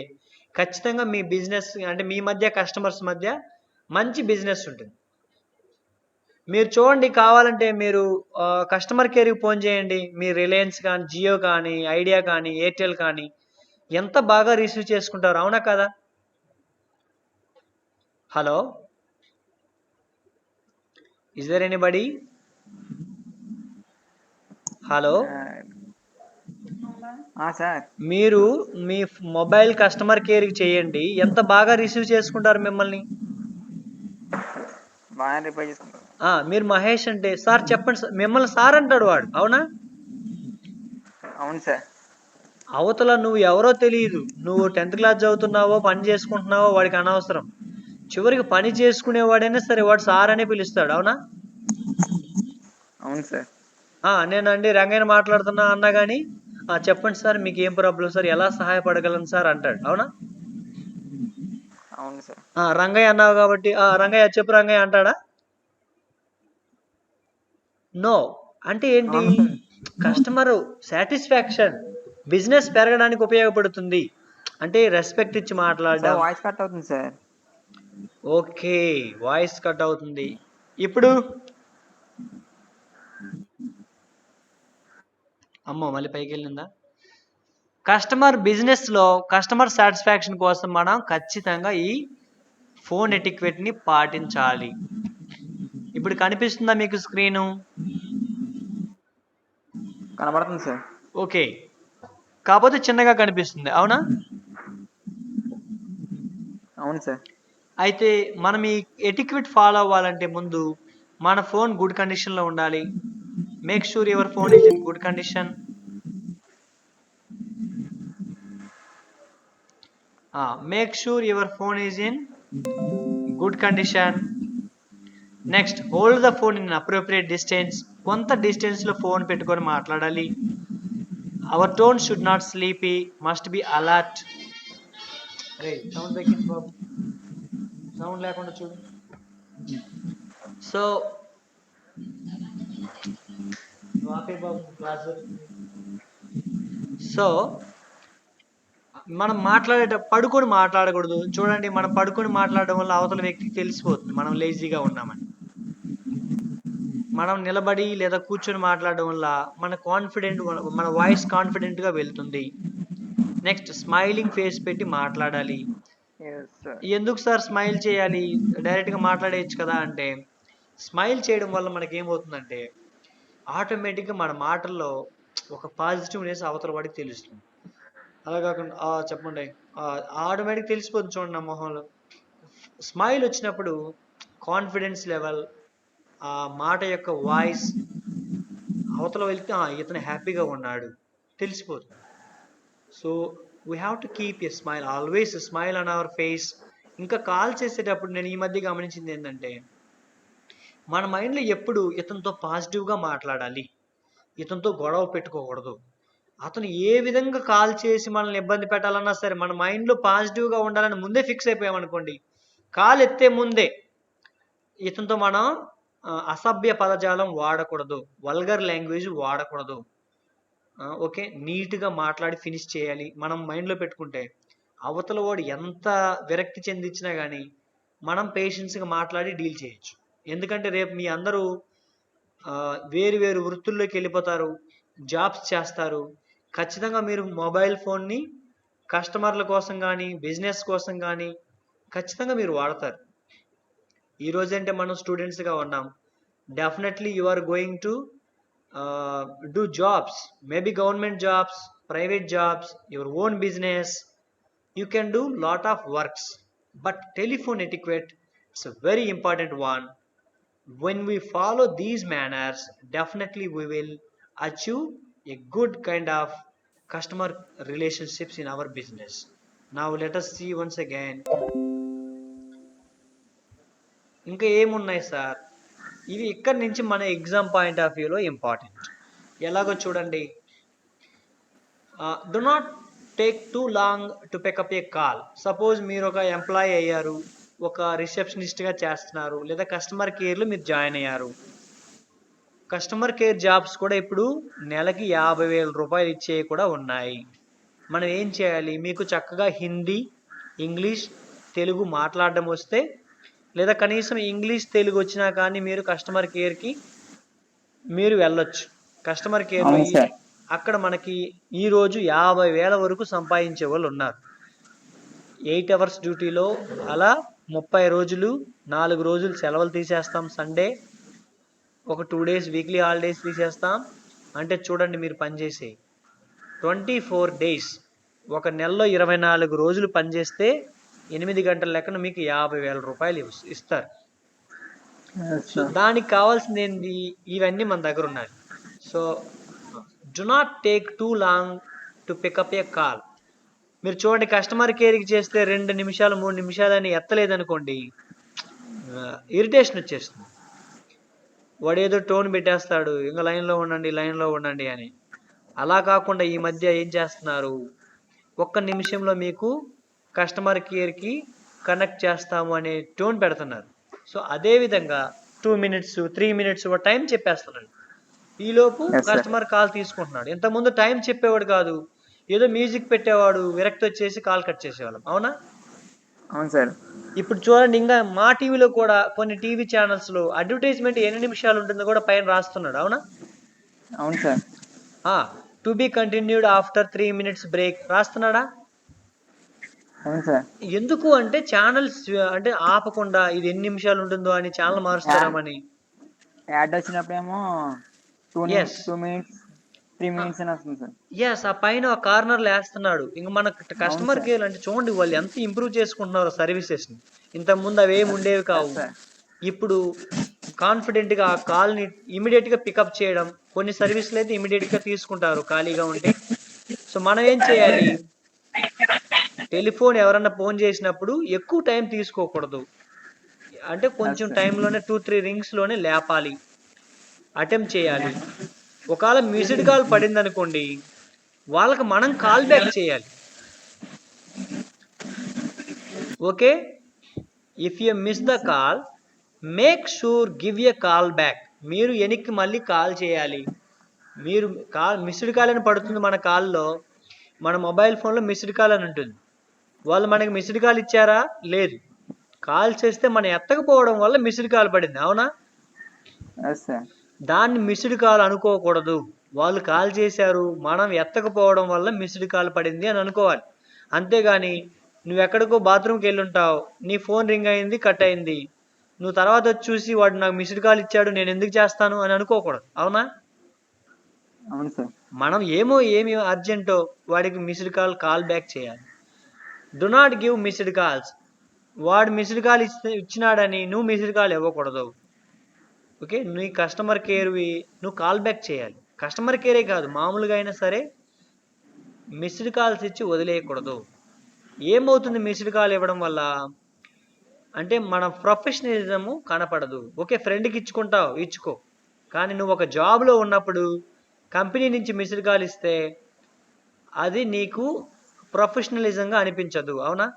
ఖచ్చితంగా మీ బిజినెస్ అంటే మీ మధ్య కస్టమర్స్ మధ్య మంచి బిజినెస్ ఉంటుంది. మీరు చూడండి, కావాలంటే మీరు కస్టమర్ కేర్కి ఫోన్ చేయండి. మీ రిలయన్స్ కానీ, జియో కానీ, ఐడియా కానీ, ఎయిర్టెల్ కానీ ఎంత బాగా రిసీవ్ చేసుకుంటారు. అవునా కదా? Hello, is there anybody? Hello, sir. మీరు మీ మొబైల్ కస్టమర్ కేర్కి చేయండి, ఎంత బాగా రిసీవ్ చేసుకుంటారు మిమ్మల్ని. బాగా రిపేర్ చేసుకుంటారు. మీరు మహేష్ అంటే సార్ చెప్పండి సార్, మిమ్మల్ని సార్ అంటాడు వాడు. అవునా? అవును సార్. అవతల నువ్వు ఎవరో తెలియదు, నువ్వు 10th క్లాస్ చదువుతున్నావో పని చేసుకుంటున్నావో వాడికి అనవసరం. చివరికి పని చేసుకునేవాడైనా సరే వాడు సార్ అనే పిలుస్తాడు. అవునా? అవును సార్. నేనండి రంగయ్య మాట్లాడుతున్నా అన్నా కానీ చెప్పండి సార్ మీకు ఏం ప్రాబ్లం సార్, ఎలా సహాయపడగలను సార్ అంటాడు. అవునా? అవును సార్. రంగయ్య అన్నావు కాబట్టి రంగయ్య చెప్పు రంగయ్య అంటాడా? నో. అంటే ఏంటి? కస్టమర్ సాటిస్ఫాక్షన్ బిజినెస్ పెరగడానికి ఉపయోగపడుతుంది. అంటే రెస్పెక్ట్ ఇచ్చి మాట్లాడడం. వాయిస్ కట్ అవుతుంది సార్. ఓకే, వాయిస్ కట్ అవుతుంది. ఇప్పుడు అమ్మో మళ్ళీ పైకి వెళ్ళిందా? కస్టమర్ బిజినెస్లో కస్టమర్ సాటిస్ఫాక్షన్ కోసం మనం ఖచ్చితంగా ఈ ఫోన్ ఎటిక్వెట్ని పాటించాలి. ఇప్పుడు కనిపిస్తుందా మీకు స్క్రీను? కనబడుతుంది సార్. ఓకే, కాకపోతే చిన్నగా కనిపిస్తుంది. అవునా? అవును సార్. అయితే మనం ఈ ఎటిక్వెట్ ఫాలో అవ్వాలంటే ముందు మన ఫోన్ గుడ్ కండిషన్లో ఉండాలి. Make sure your phone is in good condition. Make sure your phone is in good condition. Next hold the phone in appropriate distance. కొంత డిస్టెన్స్లో ఫోన్ పెట్టుకొని మాట్లాడాలి. Our tone should not sleepy, must be alert. అరే sound తగ్గించు బాబు, sound లేకుండా చూడు. So so మనం పడుకొని మాట్లాడకూడదు. చూడండి, మనం పడుకొని మాట్లాడడం వల్ల అవతల వ్యక్తికి తెలిసిపోతుంది మనం లేజీగా ఉన్నామని. మనం నిలబడి లేదా కూర్చొని మాట్లాడడం వల్ల మన వాయిస్ కాన్ఫిడెంట్గా వెళ్తుంది. నెక్స్ట్ స్మైలింగ్ ఫేస్ పెట్టి మాట్లాడాలి. ఎందుకు సార్ స్మైల్ చేయాలి, డైరెక్ట్గా మాట్లాడేయచ్చు కదా అంటే, స్మైల్ చేయడం వల్ల మనకేమవుతుందంటే ఆటోమేటిక్గా మన మాటల్లో ఒక పాజిటివ్నెస్ అవతల వాడికి తెలుస్తుంది. అలా కాకుండా చెప్పండి ఆటోమేటిక్ తెలిసిపోతుంది చూడండి నా మొహంలో. స్మైల్ వచ్చినప్పుడు కాన్ఫిడెన్స్ లెవెల్, ఆ మాట యొక్క వాయిస్ అవతల వెళ్తే ఇతను హ్యాపీగా ఉన్నాడు తెలిసిపోతుంది. So we have to keep a smile, always smile on hour face. ఇంకా కాల్ చేసేటప్పుడు నేను ఈ మధ్య గమనించింది ఏంటంటే, మన మైండ్లో ఎప్పుడు ఇతనితో పాజిటివ్గా మాట్లాడాలి, ఇతనితో గొడవ పెట్టుకోకూడదు. అతను ఏ విధంగా కాల్ చేసి మనల్ని ఇబ్బంది పెట్టాలన్నా సరే మన మైండ్లో పాజిటివ్గా ఉండాలని ముందే ఫిక్స్ అయిపోయామనుకోండి, కాల్ ఎత్తే ముందే ఇతనితో మనం అసభ్య పదజాలం వాడకూడదు, వల్గర్ లాంగ్వేజ్ వాడకూడదు. ఓకే, నీట్గా మాట్లాడి ఫినిష్ చేయాలి. మనం మైండ్లో పెట్టుకుంటే అవతల వాడు ఎంత విరక్తి చెందించినా కానీ మనం పేషెన్స్గా మాట్లాడి డీల్ చేయొచ్చు. ఎందుకంటే రేపు మీ అందరూ వేరు వేరు వృత్తుల్లోకి వెళ్ళిపోతారు, జాబ్స్ చేస్తారు. ఖచ్చితంగా మీరు మొబైల్ ఫోన్ని కస్టమర్ల కోసం కానీ బిజినెస్ కోసం కానీ ఖచ్చితంగా మీరు వాడతారు. ఈ రోజంటే మనం స్టూడెంట్స్గా ఉన్నాం. Definitely you are going to do jobs, maybe government jobs, private jobs, your own business. You can do lot of works, but telephone etiquette is a very important one. When we follow these manners, definitely we will achieve a good kind of customer relationships in our business. Now let us see once again. ఇంకా ఏమున్నాయి sir? ఇవి ఇక్కడి నుంచి మన exam point of వ్యూలో important. ఎలాగో చూడండి. Do not take too long to pick up a call. Suppose మీరు ఒక ఎంప్లాయీ అయ్యారు, ఒక రిసెప్షనిస్ట్గా చేస్తున్నారు, లేదా కస్టమర్ కేర్లో మీరు జాయిన్ అయ్యారు. కస్టమర్ కేర్ జాబ్స్ కూడా ఇప్పుడు నెలకి 50,000 రూపాయలు ఇచ్చేవి కూడా ఉన్నాయి. మనం ఏం చేయాలి? మీకు చక్కగా హిందీ, ఇంగ్లీష్, తెలుగు మాట్లాడడం వస్తే, లేదా కనీసం ఇంగ్లీష్ తెలుగు వచ్చినా కానీ మీరు కస్టమర్ కేర్కి మీరు వెళ్ళొచ్చు. కస్టమర్ కేర్లో అక్కడ మనకి ఈరోజు 50,000 వరకు సంపాదించే వాళ్ళు ఉన్నారు. 8 అవర్స్ డ్యూటీలో అలా 30 రోజులు, 4 రోజులు సెలవులు తీసేస్తాం. సండే ఒక 2 డేస్ వీక్లీ హాలిడేస్ తీసేస్తాం. అంటే చూడండి, మీరు పనిచేసే 24 డేస్, ఒక నెలలో 24 రోజులు పనిచేస్తే 8 గంటల లెక్కన మీకు 50,000 రూపాయలు ఇస్తారు. సో దానికి కావాల్సింది ఏంటి? ఇవన్నీ మన దగ్గర ఉన్నాయి. So do not take too long to pick up a call. మీరు చూడండి, కస్టమర్ కేర్కి చేస్తే 2 నిమిషాలు 3 నిమిషాలు అని ఎత్తలేదనుకోండి, ఇరిటేషన్ వచ్చేస్తుంది. వాడు ఏదో టోన్ పెట్టేస్తాడు, ఇంకా లైన్లో ఉండండి అని. అలా కాకుండా ఈ మధ్య ఏం చేస్తున్నారు, 1 నిమిషంలో మీకు కస్టమర్ కేర్కి కనెక్ట్ చేస్తాము అనే టోన్ పెడుతున్నారు. సో అదేవిధంగా 2 మినిట్స్ 3 మినిట్స్ టైం చెప్పేస్తున్నాడు. ఈలోపు కస్టమర్ కాల్ తీసుకుంటున్నాడు. ఇంతకుముందు టైం చెప్పేవాడు కాదు, ఏదో మ్యూజిక్ పెట్టేవాడు, విరక్తి వచ్చేసి కాల్ కట్ చేసేవాళ్ళం. అవునా? అవును సార్. ఇప్పుడు చూడండి, ఇంకా మా టీవీలో కూడా కొన్ని టీవీ ఛానల్స్లో అడ్వర్టైజ్మెంట్ ఎన్ని నిమిషాలు ఉంటుందో కూడా పైన రాస్తున్నాడు. అవునా? అవును sir. To be continued after 3 minutes break రాస్తున్నాడా? అవును సార్. ఎందుకు అంటే ఛానల్స్ అంటే ఆపకుండా ఇది ఎన్ని నిమిషాలు ఉంటుందో అని ఛానల్ మారుస్తామని. యాడ్ వచ్చినప్పుడేమో 2 మినిట్స్ 3 మినిట్స్ అని వస్తుంది సార్. ఎస్, ఆ పైన ఆ కార్నర్లో వేస్తున్నాడు. ఇంక మన కస్టమర్ కేర్ అంటే చూడండి, వాళ్ళు ఎంత ఇంప్రూవ్ చేసుకుంటున్నారు సర్వీసెస్ని. ఇంతకుముందు అవేమి ఉండేవి కావు. ఇప్పుడు కాన్ఫిడెంట్గా ఆ కాల్ని ఇమీడియట్గా పికప్ చేయడం, కొన్ని సర్వీసులు అయితే ఇమీడియట్గా తీసుకుంటారు ఖాళీగా ఉంటే. సో మనం ఏం చేయాలి? టెలిఫోన్ ఎవరన్నా ఫోన్ చేసినప్పుడు ఎక్కువ టైం తీసుకోకూడదు. అంటే కొంచెం టైంలోనే 2-3 రింగ్స్లోనే లేపాలి, అటెంప్ట్ చేయాలి. ఒకవేళ మిస్డ్ కాల్ పడింది అనుకోండి, వాళ్ళకి మనం కాల్ బ్యాక్ చేయాలి. Okay, if you miss the call, make sure give a call back. మీరు వెనక్కి మళ్ళీ కాల్ చేయాలి. మీరు మిస్డ్ కాల్ అని పడుతుంది మన కాల్లో, మన మొబైల్ ఫోన్లో మిస్డ్ కాల్ అని ఉంటుంది. వాళ్ళు మనకి మిస్డ్ కాల్ ఇచ్చారా? లేదు. కాల్ చేస్తే మనం ఎత్తకపోవడం వల్ల మిస్డ్ కాల్ పడింది. అవునా? దాన్ని మిస్డ్ కాల్ అనుకోకూడదు. వాళ్ళు కాల్ చేశారు, మనం ఎత్తకపోవడం వల్ల మిస్డ్ కాల్ పడింది అని అనుకోవాలి. అంతేగాని నువ్వు ఎక్కడికో బాత్రూమ్కి వెళ్ళి ఉంటావు, నీ ఫోన్ రింగ్ అయింది, కట్ అయింది, నువ్వు తర్వాత వచ్చి చూసి వాడు నాకు మిస్డ్ కాల్ ఇచ్చాడు, నేను ఎందుకు చేస్తాను అని అనుకోకూడదు. అవునా? అవును సార్. మనం ఏమి అర్జెంటో వాడికి మిస్డ్ కాల్ బ్యాక్ చేయాలి. Do not give missed calls. వాడు మిస్డ్ కాల్ ఇచ్చినాడని నువ్వు మిస్డ్ కాల్ ఇవ్వకూడదు. ఓకే, నీ కస్టమర్ కేర్వి నువ్వు కాల్ బ్యాక్ చేయాలి. కస్టమర్ కేరే కాదు, మామూలుగా అయినా సరే మిస్డ్ కాల్స్ ఇచ్చి వదిలేయకూడదు. ఏమవుతుంది మిస్డ్ కాల్ ఇవ్వడం వల్ల అంటే మన ప్రొఫెషనలిజము కనపడదు. ఓకే, ఫ్రెండ్కి ఇచ్చుకుంటావు, ఇచ్చుకో, కానీ నువ్వు ఒక జాబ్లో ఉన్నప్పుడు కంపెనీ నుంచి మిస్డ్ కాల్ ఇస్తే అది నీకు ప్రొఫెషనలిజంగా అనిపించదు. అవునా?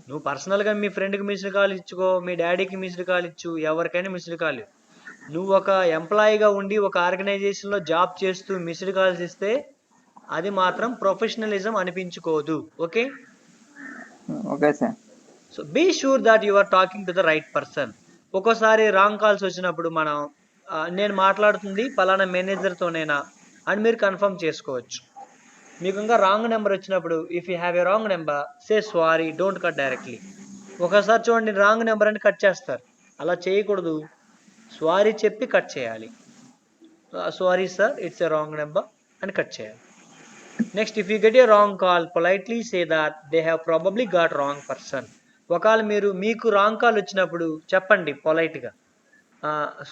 నువ్వు పర్సనల్గా మీ ఫ్రెండ్కి మిస్డ్ కాల్ ఇచ్చుకో, మీ డాడీకి మిస్డ్ కాల్ ఇచ్చు, ఎవరికైనా మిస్డ్ కాల్. నువ్వు ఒక ఎంప్లాయీగా ఉండి ఒక ఆర్గనైజేషన్లో జాబ్ చేస్తూ మిస్డ్ కాల్స్ ఇస్తే అది మాత్రం ప్రొఫెషనలిజం అనిపించుకోదు. Okay okay sir. So be sure that you are talking to the right person. ఒక్కోసారి రాంగ్ కాల్స్ వచ్చినప్పుడు మనం నేను మాట్లాడుతుంది పలానా మేనేజర్తోనేనా అని మీరు కన్ఫర్మ్ చేసుకోవచ్చు. మీకు ఇంకా రాంగ్ నెంబర్ వచ్చినప్పుడు if you have a wrong number say sorry, don't cut directly. ఒకసారి చూడండి రాంగ్ నెంబర్ అని కట్ చేస్తారు, అలా చేయకూడదు, సారీ చెప్పి కట్ చేయాలి. Sorry sir it's a wrong number అని కట్ చేయాలి. Next if you get a wrong call politely say that they have probably got wrong person. ఒకవేళ మీకు రాంగ్ కాల్ వచ్చినప్పుడు చెప్పండి పొలైట్గా,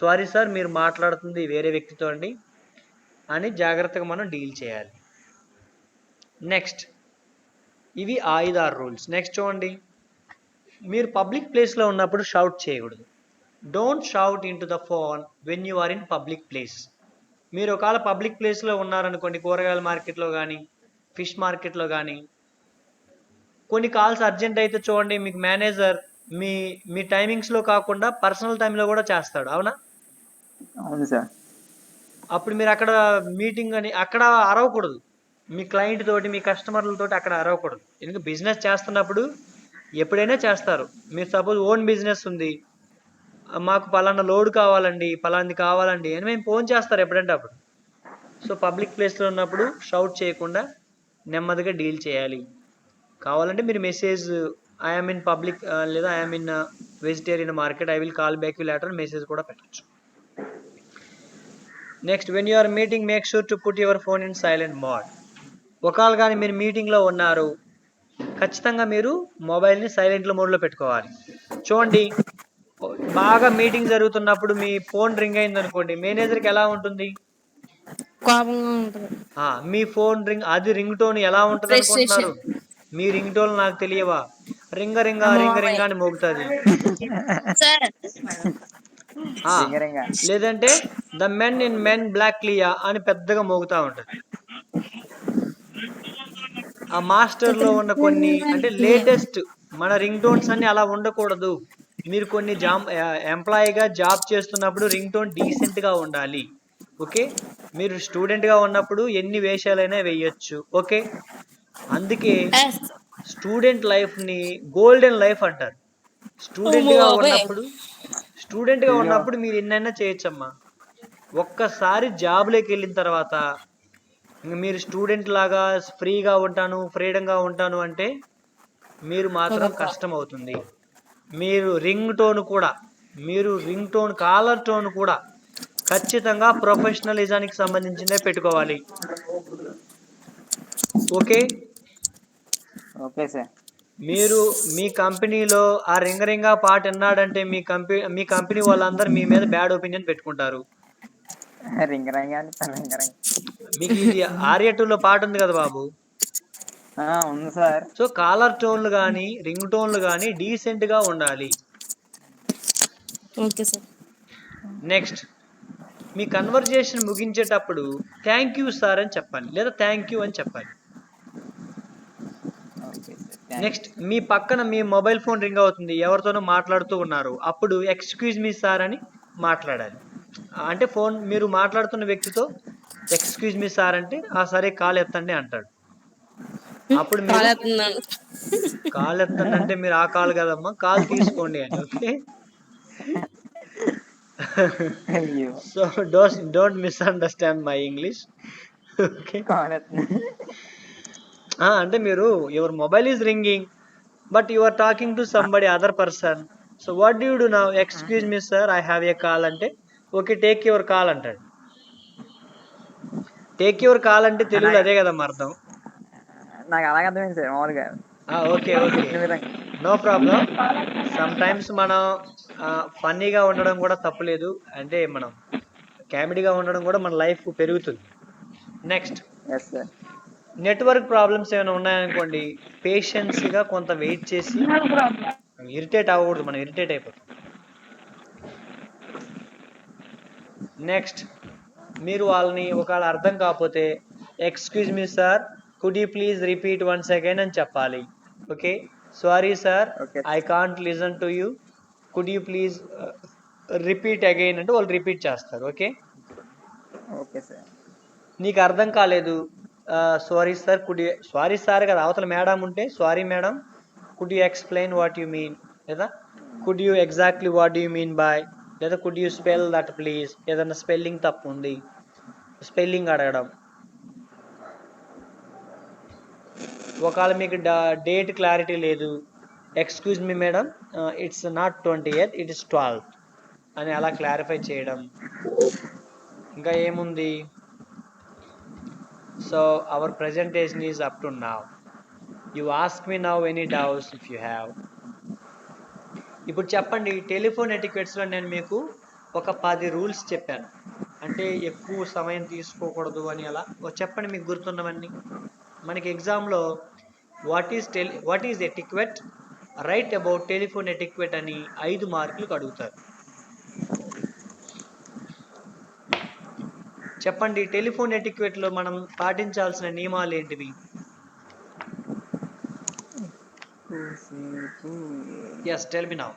సారీ సార్ మీరు మాట్లాడుతుంది వేరే వ్యక్తితో అండి అని జాగ్రత్తగా మనం డీల్ చేయాలి. నెక్స్ట్ ఇవి 5-6 రూల్స్. నెక్స్ట్ చూడండి, మీరు పబ్లిక్ ప్లేస్లో ఉన్నప్పుడు షౌట్ చేయకూడదు. Don't shout in to the phone when you are in public place. మీరు ఒకవేళ పబ్లిక్ ప్లేస్లో ఉన్నారనుకోండి, కూరగాయల మార్కెట్లో కానీ ఫిష్ మార్కెట్లో కానీ, కొన్ని కాల్స్ అర్జెంట్ అయితే చూడండి మీకు మేనేజర్ మీ మీ టైమింగ్స్లో కాకుండా పర్సనల్ టైంలో కూడా చేస్తాడు, అవునా? అవును సార్. అప్పుడు మీరు అక్కడ మీటింగ్ అని అక్కడ అరవకూడదు, మీ క్లయింట్ తోటి మీ కస్టమర్లతోటి అక్కడ అరవకూడదు. ఎందుకంటే బిజినెస్ చేస్తున్నప్పుడు ఎప్పుడైనా చేస్తారు. మీరు సపోజ్ ఓన్ బిజినెస్ ఉంది, మాకు పలానా లోడ్ కావాలండి, పలాంది కావాలండి అని మేము ఫోన్ చేస్తారు ఎప్పుడంటే అప్పుడు. సో పబ్లిక్ ప్లేస్లో ఉన్నప్పుడు షౌట్ చేయకుండా నెమ్మదిగా డీల్ చేయాలి. కావాలంటే మీరు మెసేజ్ ఐఎమ్ ఇన్ పబ్లిక్ లేదా I'm in vegetarian market, I will call back you later message కూడా పెట్టచ్చు. Next when you are meeting make sure to put your phone in silent mode. ఒకవేళ కానీ మీరు మీటింగ్లో ఉన్నారు, ఖచ్చితంగా మీరు మొబైల్ని సైలెంట్లో మోడ్లో పెట్టుకోవాలి. చూడండి బాగా మీటింగ్ జరుగుతున్నప్పుడు మీ ఫోన్ రింగ్ అయింది అనుకోండి, మేనేజర్కి ఎలా ఉంటుంది? కోపంగా ఉంటుంది. మీ ఫోన్ రింగ్, అది రింగ్ టోన్ ఎలా ఉంటుంది అనుకుంటున్నారు? మీ రింగ్ టోన్ నాకు తెలియవా? రింగ రింగ రింగ రింగ అని మోగుతుంది. సార్ లేదంటే the men in men black లియా అని పెద్దగా మోగుతా ఉంటుంది. ఆ మాస్టర్లో ఉన్న కొన్ని అంటే లేటెస్ట్ మన రింగ్ టోన్స్ అన్ని అలా ఉండకూడదు. మీరు కొన్ని ఎంప్లాయీగా జాబ్ చేస్తున్నప్పుడు రింగ్ టోన్ డీసెంట్గా ఉండాలి. ఓకే, మీరు స్టూడెంట్గా ఉన్నప్పుడు ఎన్ని వేషాలైనా వేయచ్చు. ఓకే, అందుకే స్టూడెంట్ లైఫ్ని గోల్డెన్ లైఫ్ అంటారు. స్టూడెంట్గా ఉన్నప్పుడు మీరు ఎన్నైనా చేయొచ్చమ్మా. ఒక్కసారి జాబ్లోకి వెళ్ళిన తర్వాత మీరు స్టూడెంట్ లాగా ఫ్రీగా ఉంటాను, ఫ్రీడంగా ఉంటాను అంటే మీరు మాత్రం కష్టం అవుతుంది. మీరు రింగ్ టోన్ కాలర్ టోన్ కూడా ఖచ్చితంగా ప్రొఫెషనలిజానికి సంబంధించిందే పెట్టుకోవాలి. Okay okay sir. మీరు మీ కంపెనీలో ఆ రింగ పాట విన్నాడంటే మీ కంపెనీ వాళ్ళందరూ మీ మీద బ్యాడ్ ఒపీనియన్ పెట్టుకుంటారు. మీకు ఇది ఆర్య 2లో పాట ఉంది కదా బాబు. ఉంది సార్. సో కాలర్ టోన్లు కానీ రింగ్ టోన్లు కానీ డీసెంట్గా ఉండాలి. Okay sir. నెక్స్ట్ మీ కన్వర్జేషన్ ముగించేటప్పుడు థ్యాంక్ యూ సార్ అని చెప్పాలి, లేదా థ్యాంక్ యూ అని చెప్పాలి. నెక్స్ట్ మీ పక్కన మీ మొబైల్ ఫోన్ రింగ్ అవుతుంది, ఎవరితోనో మాట్లాడుతూ ఉన్నారు, అప్పుడు ఎక్స్క్యూజ్ మీ సార్ అని మాట్లాడాలి. అంటే ఫోన్ మీరు మాట్లాడుతున్న వ్యక్తితో ఎక్స్క్యూజ్ మీ సార్ అంటే సరే కాల్ ఎత్తండి అంటాడు. అప్పుడు కాల్ ఎత్తండి అంటే మీరు ఆ కాల్ కదమ్మా, కాల్ తీసుకోండి అని. Okay, so don't misunderstand my English. Okay, అంటే మీరు your mobile is ringing but you are talking to somebody other person. So what do you do now? Excuse me sir I have a call అంటే okay take your call అంటాడు. Take your call అంటే తెలుగులో అదే కదమ్మా అర్థం. నాకు అలాగే అర్థమైంది సార్ మామూలుగా. Okay no problem. Sometimes మనం ఫన్నీగా ఉండడం కూడా తప్పులేదు, అంటే మనం కామెడీగా ఉండడం కూడా మన లైఫ్ పెరుగుతుంది. నెక్స్ట్ నెట్వర్క్ ప్రాబ్లమ్స్ ఏమైనా ఉన్నాయనుకోండి, పేషెన్స్గా కొంత వెయిట్ చేసి, ఇరిటేట్ అవ్వకూడదు, మనం ఇరిటేట్ అయిపోతాం. నెక్స్ట్ మీరు వాళ్ళని ఒకవేళ అర్థం కాకపోతే excuse me sir could you please repeat once again అని చెప్పాలి. Okay, sorry sir I can't listen to you, could you please repeat again అంటే వాళ్ళు రిపీట్ చేస్తారు. Okay okay sir. నీకు అర్థం కాలేదు, సారీ సార్ సారీ సార్ కదా, అవతల మేడం ఉంటే sorry madam could you explain what you mean, లేదా could you exactly what you mean by, లేదా could you spell that please, ఏదన్నా స్పెల్లింగ్ తప్పు ఉంది స్పెల్లింగ్ అడగడం. ఒకవేళ మీకు డేట్ క్లారిటీ లేదు, excuse me madam, it's not 20th, it is 12th అని అలా క్లారిఫై చేయడం. ఇంకా ఏముంది? So our presentation is up to now. You ask me now any doubts if you have. ఇప్పుడు చెప్పండి, టెలిఫోన్ ఎటిక్వెట్స్లో నేను మీకు ఒక 10 రూల్స్ చెప్పాను, అంటే ఎక్కువ సమయం తీసుకోకూడదు అని. అలా చెప్పండి మీకు గుర్తున్నవన్నీ. మనకి ఎగ్జామ్లో what is ఎటిక్వెట్, write about telephone ఎటిక్వెట్ అని 5 మార్కులకు అడుగుతారు. చెప్పండి, టెలిఫోన్ ఎటిక్వెట్లో మనం పాటించాల్సిన నియమాలు ఏంటివి? Yes, tell me now.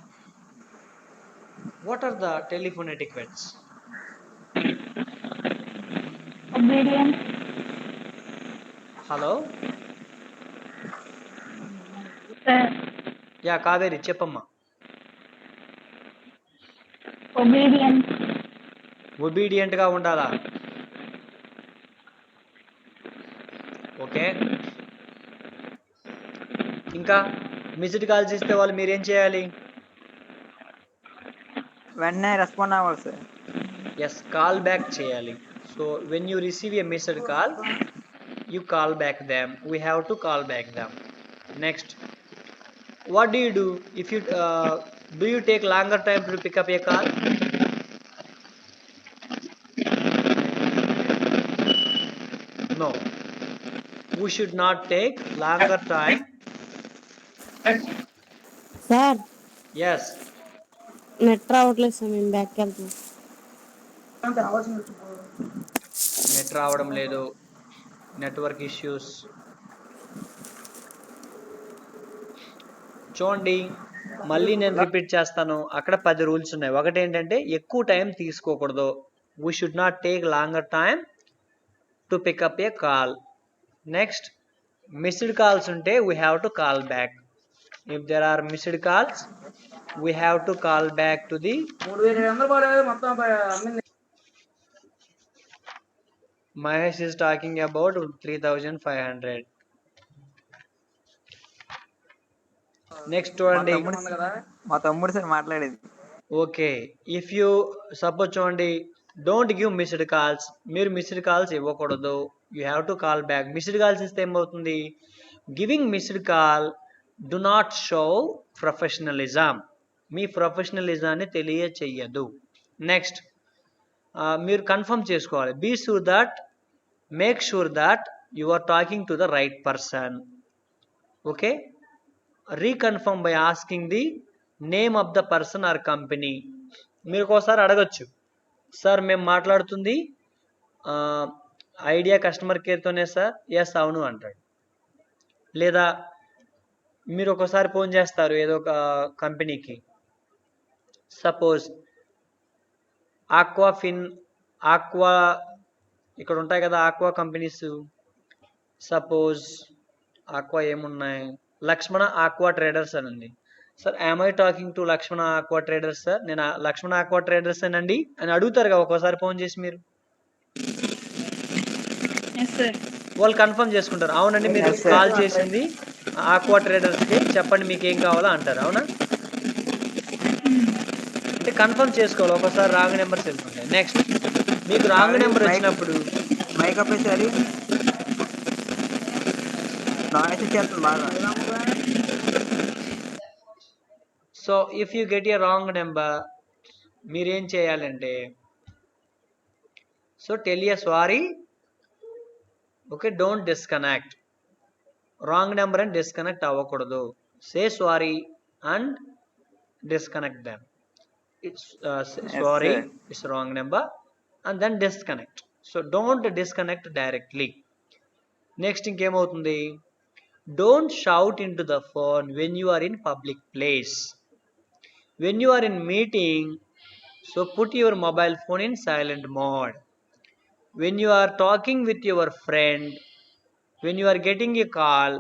What are the telephone etiquettes? Obedience. Hello? Sir. Yeah, Kaveri, cheppamma. Obedience. Obedient గా ఉండాలా? ఓకే. ఇంకా మిస్డ్ కాల్స్ ఇస్తే వాళ్ళు మీరేం చేయాలి? వెంటనే రెస్పాండ్ అవ్వాలి సార్. ఎస్, కాల్ బ్యాక్ చేయాలి. So when you receive a missed call, you call back them. We have to call back them. Next, what do you do if you do you take longer time to pick up a call? No, we should not take longer time. Sir Yes, net రావట్లేదు sir, మేము బ్యాక్కి వెళ్తున్నాం. Net రావడం లేదు, network issues. చూడండి, మళ్ళీ నేను repeat చేస్తాను. అక్కడ 10 రూల్స్ ఉన్నాయి. ఒకటి ఏంటంటే ఎక్కువ టైం తీసుకోకూడదు. We should not take longer time to pick up a call. Next, missed calls ఉంటే we have to call back. If there are missed calls, we have to call back to the. Mahesh is talking about 3,500. Next చూడండి, మా తమ్ముడు sir మాట్లాడేది. Okay. If you suppose చూడండి, don't give missed calls. మీరు missed calls ఇవ్వకూడదు. You have to call back. Missed calls ఇస్తే ఏమవుతుంది? Giving missed call do not show professionalism. మీ ప్రొఫెషనలిజాన్ని తెలియచెయ్యదు. నెక్స్ట్, మీరు కన్ఫర్మ్ చేసుకోవాలి. Be sure that, make sure that you are talking to the right person. Okay. Reconfirm by asking the name of the person or company. మీరు ఒకసారి అడగచ్చు, sir మేము మాట్లాడుతుంది ఐడియా కస్టమర్ కేర్తోనే సార్. ఎస్, అవును అంటాడు. లేదా మీరు ఒకసారి ఫోన్ చేస్తారు ఏదో ఒక కంపెనీకి, సపోజ్ ఆక్వా ఇక్కడ ఉంటాయి కదా ఆక్వా కంపెనీస్. సపోజ్ ఆక్వా ఏమున్నాయి, లక్ష్మణ ఆక్వా ట్రేడర్స్ అని ఉంది. Sir, am I talking to Lakshmana aqua traders sir? నేను లక్ష్మణ ఆక్వా ట్రేడర్స్ అండి అని అడుగుతారు కదా ఒక్కోసారి ఫోన్ చేసి మీరు. వాళ్ళు కన్ఫర్మ్ చేసుకుంటారు, అవునండి మీరు కాల్ చేసింది ఆక్వా ట్రేడర్స్కి, చెప్పండి మీకు ఏం కావాలో అంటారు. అవునా? అంటే కన్ఫర్మ్ చేసుకోవాలి. ఒకసారి రాంగ్ నెంబర్స్ వెళ్తుంటాయి. నెక్స్ట్, మీకు రాంగ్ నెంబర్ వచ్చినప్పుడు మైక్ అప్పేసారి నాయిస్ ఇచ్చేస్తుంది బాగా. So if you get a wrong number, మీరేం చేయాలంటే, so tell a sorry. Okay, don't disconnect. Wrong number అని డిస్కనెక్ట్ అవ్వకూడదు. Say sorry and disconnect them. It's sorry, sir. it's wrong number, and then disconnect. So don't disconnect directly. Next ఇంకేమవుతుంది, don't shout into the phone when you are in public place. When you are in meeting, so put your mobile phone in silent mode. When you are talking with your friend, when you are getting a call,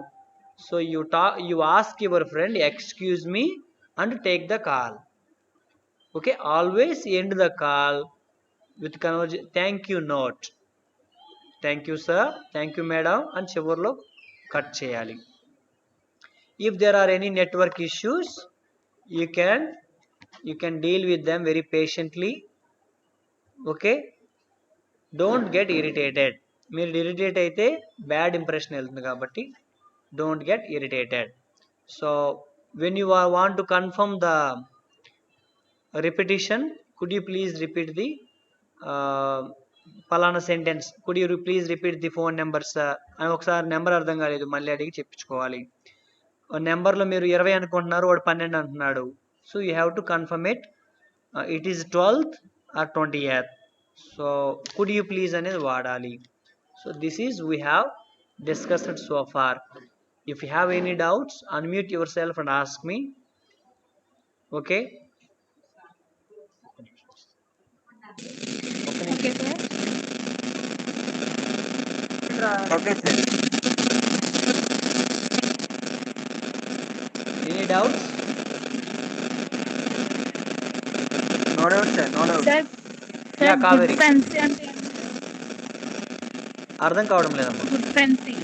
so you ask your friend, excuse me, and take the call. Okay, always end the call with thank you note. Thank you sir, thank you madam అని చివర్లో cut చేయాలి. If there are any network issues, you can deal with them very patiently. Okay, don't get irritated. మీరు irritate అయితే bad impression వెళ్తుంది కాబట్టి don't get irritated. So when you want to confirm the repetition, could you please repeat the పలానా sentence, could you please repeat the phone numbers అని ఒకసారి number అర్థం కాలేదు మళ్ళీ అడిగి చెప్పించుకోవాలి. నెంబర్లో మీరు 20 అనుకుంటున్నారు, వాడు 12 అంటున్నాడు. So you have to confirm it, it is 12th or 20th. So could you please అనేది వాడాలి. So this is we have discussed so far. If you have any doubts, unmute yourself and ask me. Okay, Okay, sir. Okay, sir. Any doubts? No doubt, sir. No doubt. Sir, Yeah, Kaveri. good fancy అంటే అర్థం కావడం లేదమ్మా, good fancy.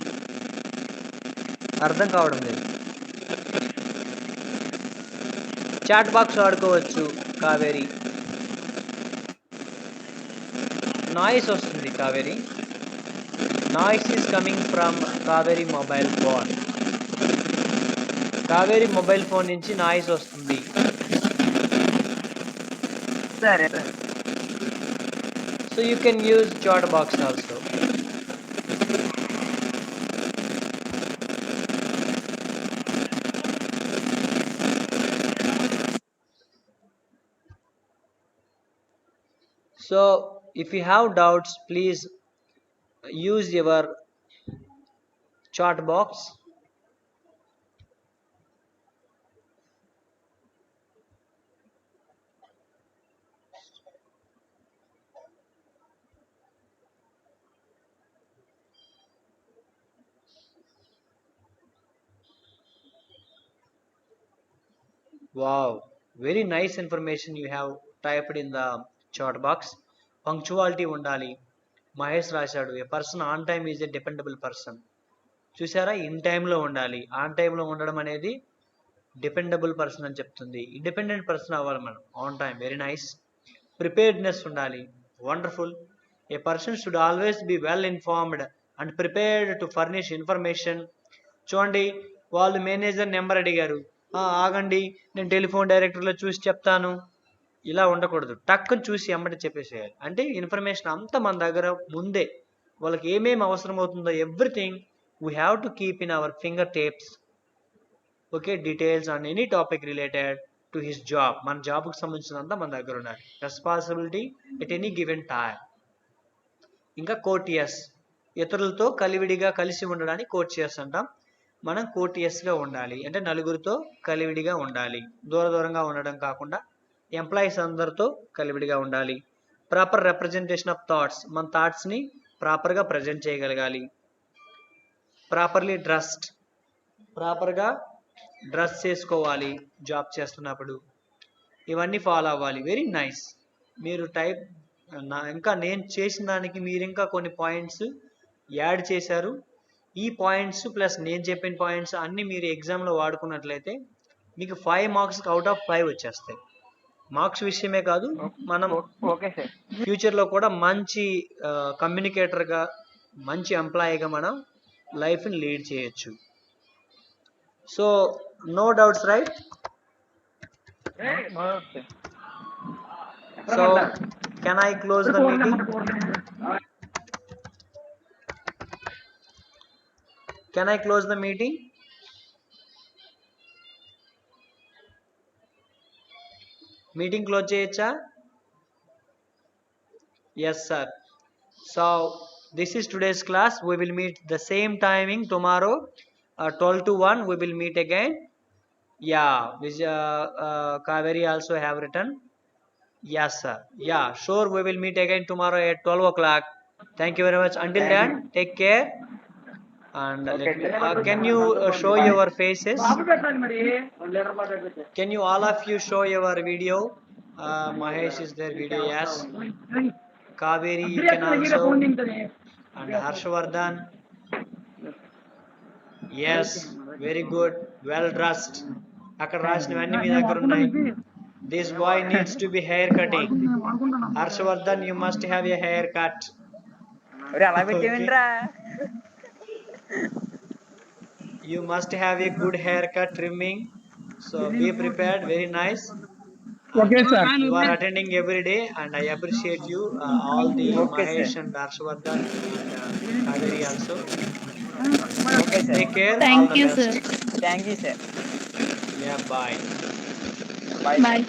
అర్థం కావడం లేదు. Chat box వాడుకోవచ్చు Kaveri. Noise వస్తుంది Kaveri. Noise is coming from Kaveri mobile phone. Kaveri mobile phone నుంచి నాయిస్ వస్తుంది. Sir. So you can use chat box also. So if you have doubts, please use your chat box. Wow, very nice information you have typed in the chat box. Punctuality ఉండాలి. మహేష్ రాశాడు, a person on time is a dependable person. చూసారా, in టైంలో ఉండాలి. On టైంలో ఉండడం అనేది dependable person అని చెప్తుంది. ఇండిపెండెంట్ పర్సన్ అవ్వాలి మనం on time. Very nice. Preparedness ఉండాలి. Wonderful. A person should always be well informed and prepared to furnish information. చూడండి, వాళ్ళు మేనేజర్ నెంబర్ అడిగారు, ఆగండి నేను టెలిఫోన్ డైరెక్టర్లో చూసి చెప్తాను. ఇలా ఉండకూడదు, టక్కుని చూసి ఎమ్మటి చెప్పేసేయాలి. అంటే ఇన్ఫర్మేషన్ అంతా మన దగ్గర ముందే, వాళ్ళకి ఏమేమి అవసరం అవుతుందో everything we have to keep in our finger tips. Okay, details on any topic related to his job. మన జాబ్కి సంబంధించినంతా మన దగ్గర ఉండాలి. Responsibility at any given time. ఇంకా కోర్టియస్, ఇతరులతో కలివిడిగా కలిసి ఉండడానికి కోర్టియస్ అంటాం. మనం కోర్టియస్గా ఉండాలి అంటే నలుగురితో కలివిడిగా ఉండాలి, దూరంగా ఉండడం కాకుండా ఎంప్లాయీస్ అందరితో కలివిడిగా ఉండాలి. ప్రాపర్ రిప్రజెంటేషన్ ఆఫ్ థాట్స్, మన థాట్స్ని ప్రాపర్గా ప్రజెంట్ చేయగలగాలి. ప్రాపర్లీ డ్రెస్డ్, ప్రాపర్గా డ్రెస్ చేసుకోవాలి జాబ్ చేస్తున్నప్పుడు. ఇవన్నీ ఫాలో అవ్వాలి. Very nice. మీరు ఇంకా నేను చేసిన దానికి మీరు ఇంకా కొన్ని పాయింట్స్ యాడ్ చేశారు. ఈ పాయింట్స్ ప్లస్ నేను చెప్పిన పాయింట్స్ అన్నీ మీరు ఎగ్జామ్లో వాడుకున్నట్లయితే మీకు 5 మార్క్స్కి అవుట్ ఆఫ్ 5 వచ్చేస్తాయి. మార్క్స్ విషయమే కాదు, మనం Okay, sir. ఫ్యూచర్లో కూడా మంచి కమ్యూనికేటర్గా, మంచి ఎంప్లాయీగా మనం లైఫ్ని లీడ్ చేయొచ్చు. So no doubts, right? No doubt, sir. So can I close the meeting? Can I close the meeting? Meeting close cheyocha? Yes, sir. So this is today's class. We will meet the same timing tomorrow, 12 to 1. We will meet again. Yeah, which Kaveri also have written. Yes, sir. Yeah, sure. We will meet again tomorrow at 12 o'clock. Thank you very much. Until then, take care. And can you show your faces? Can you all of you show your video? Mahesh is there video, yes. Kaveri you can also, and Harshvardhan. Yes, very good. Well dressed. అక్కడ రాసినవన్నీ మీ దగ్గర ఉన్నాయి. This boy needs to be hair cutting. Harshvardhan you must have a hair cut. ఒరే అలా పెట్టేవిండ్రా. You must have a good haircut trimming. So be prepared. Very nice. Okay, sir. You are attending every day, and I appreciate you. All the Okay, Mahesh sir. and Harshvardhan and Kaderi also. Okay sir. Take care. Thank All the you, best. sir. Thank you sir. Yeah. Bye. Bye. Bye.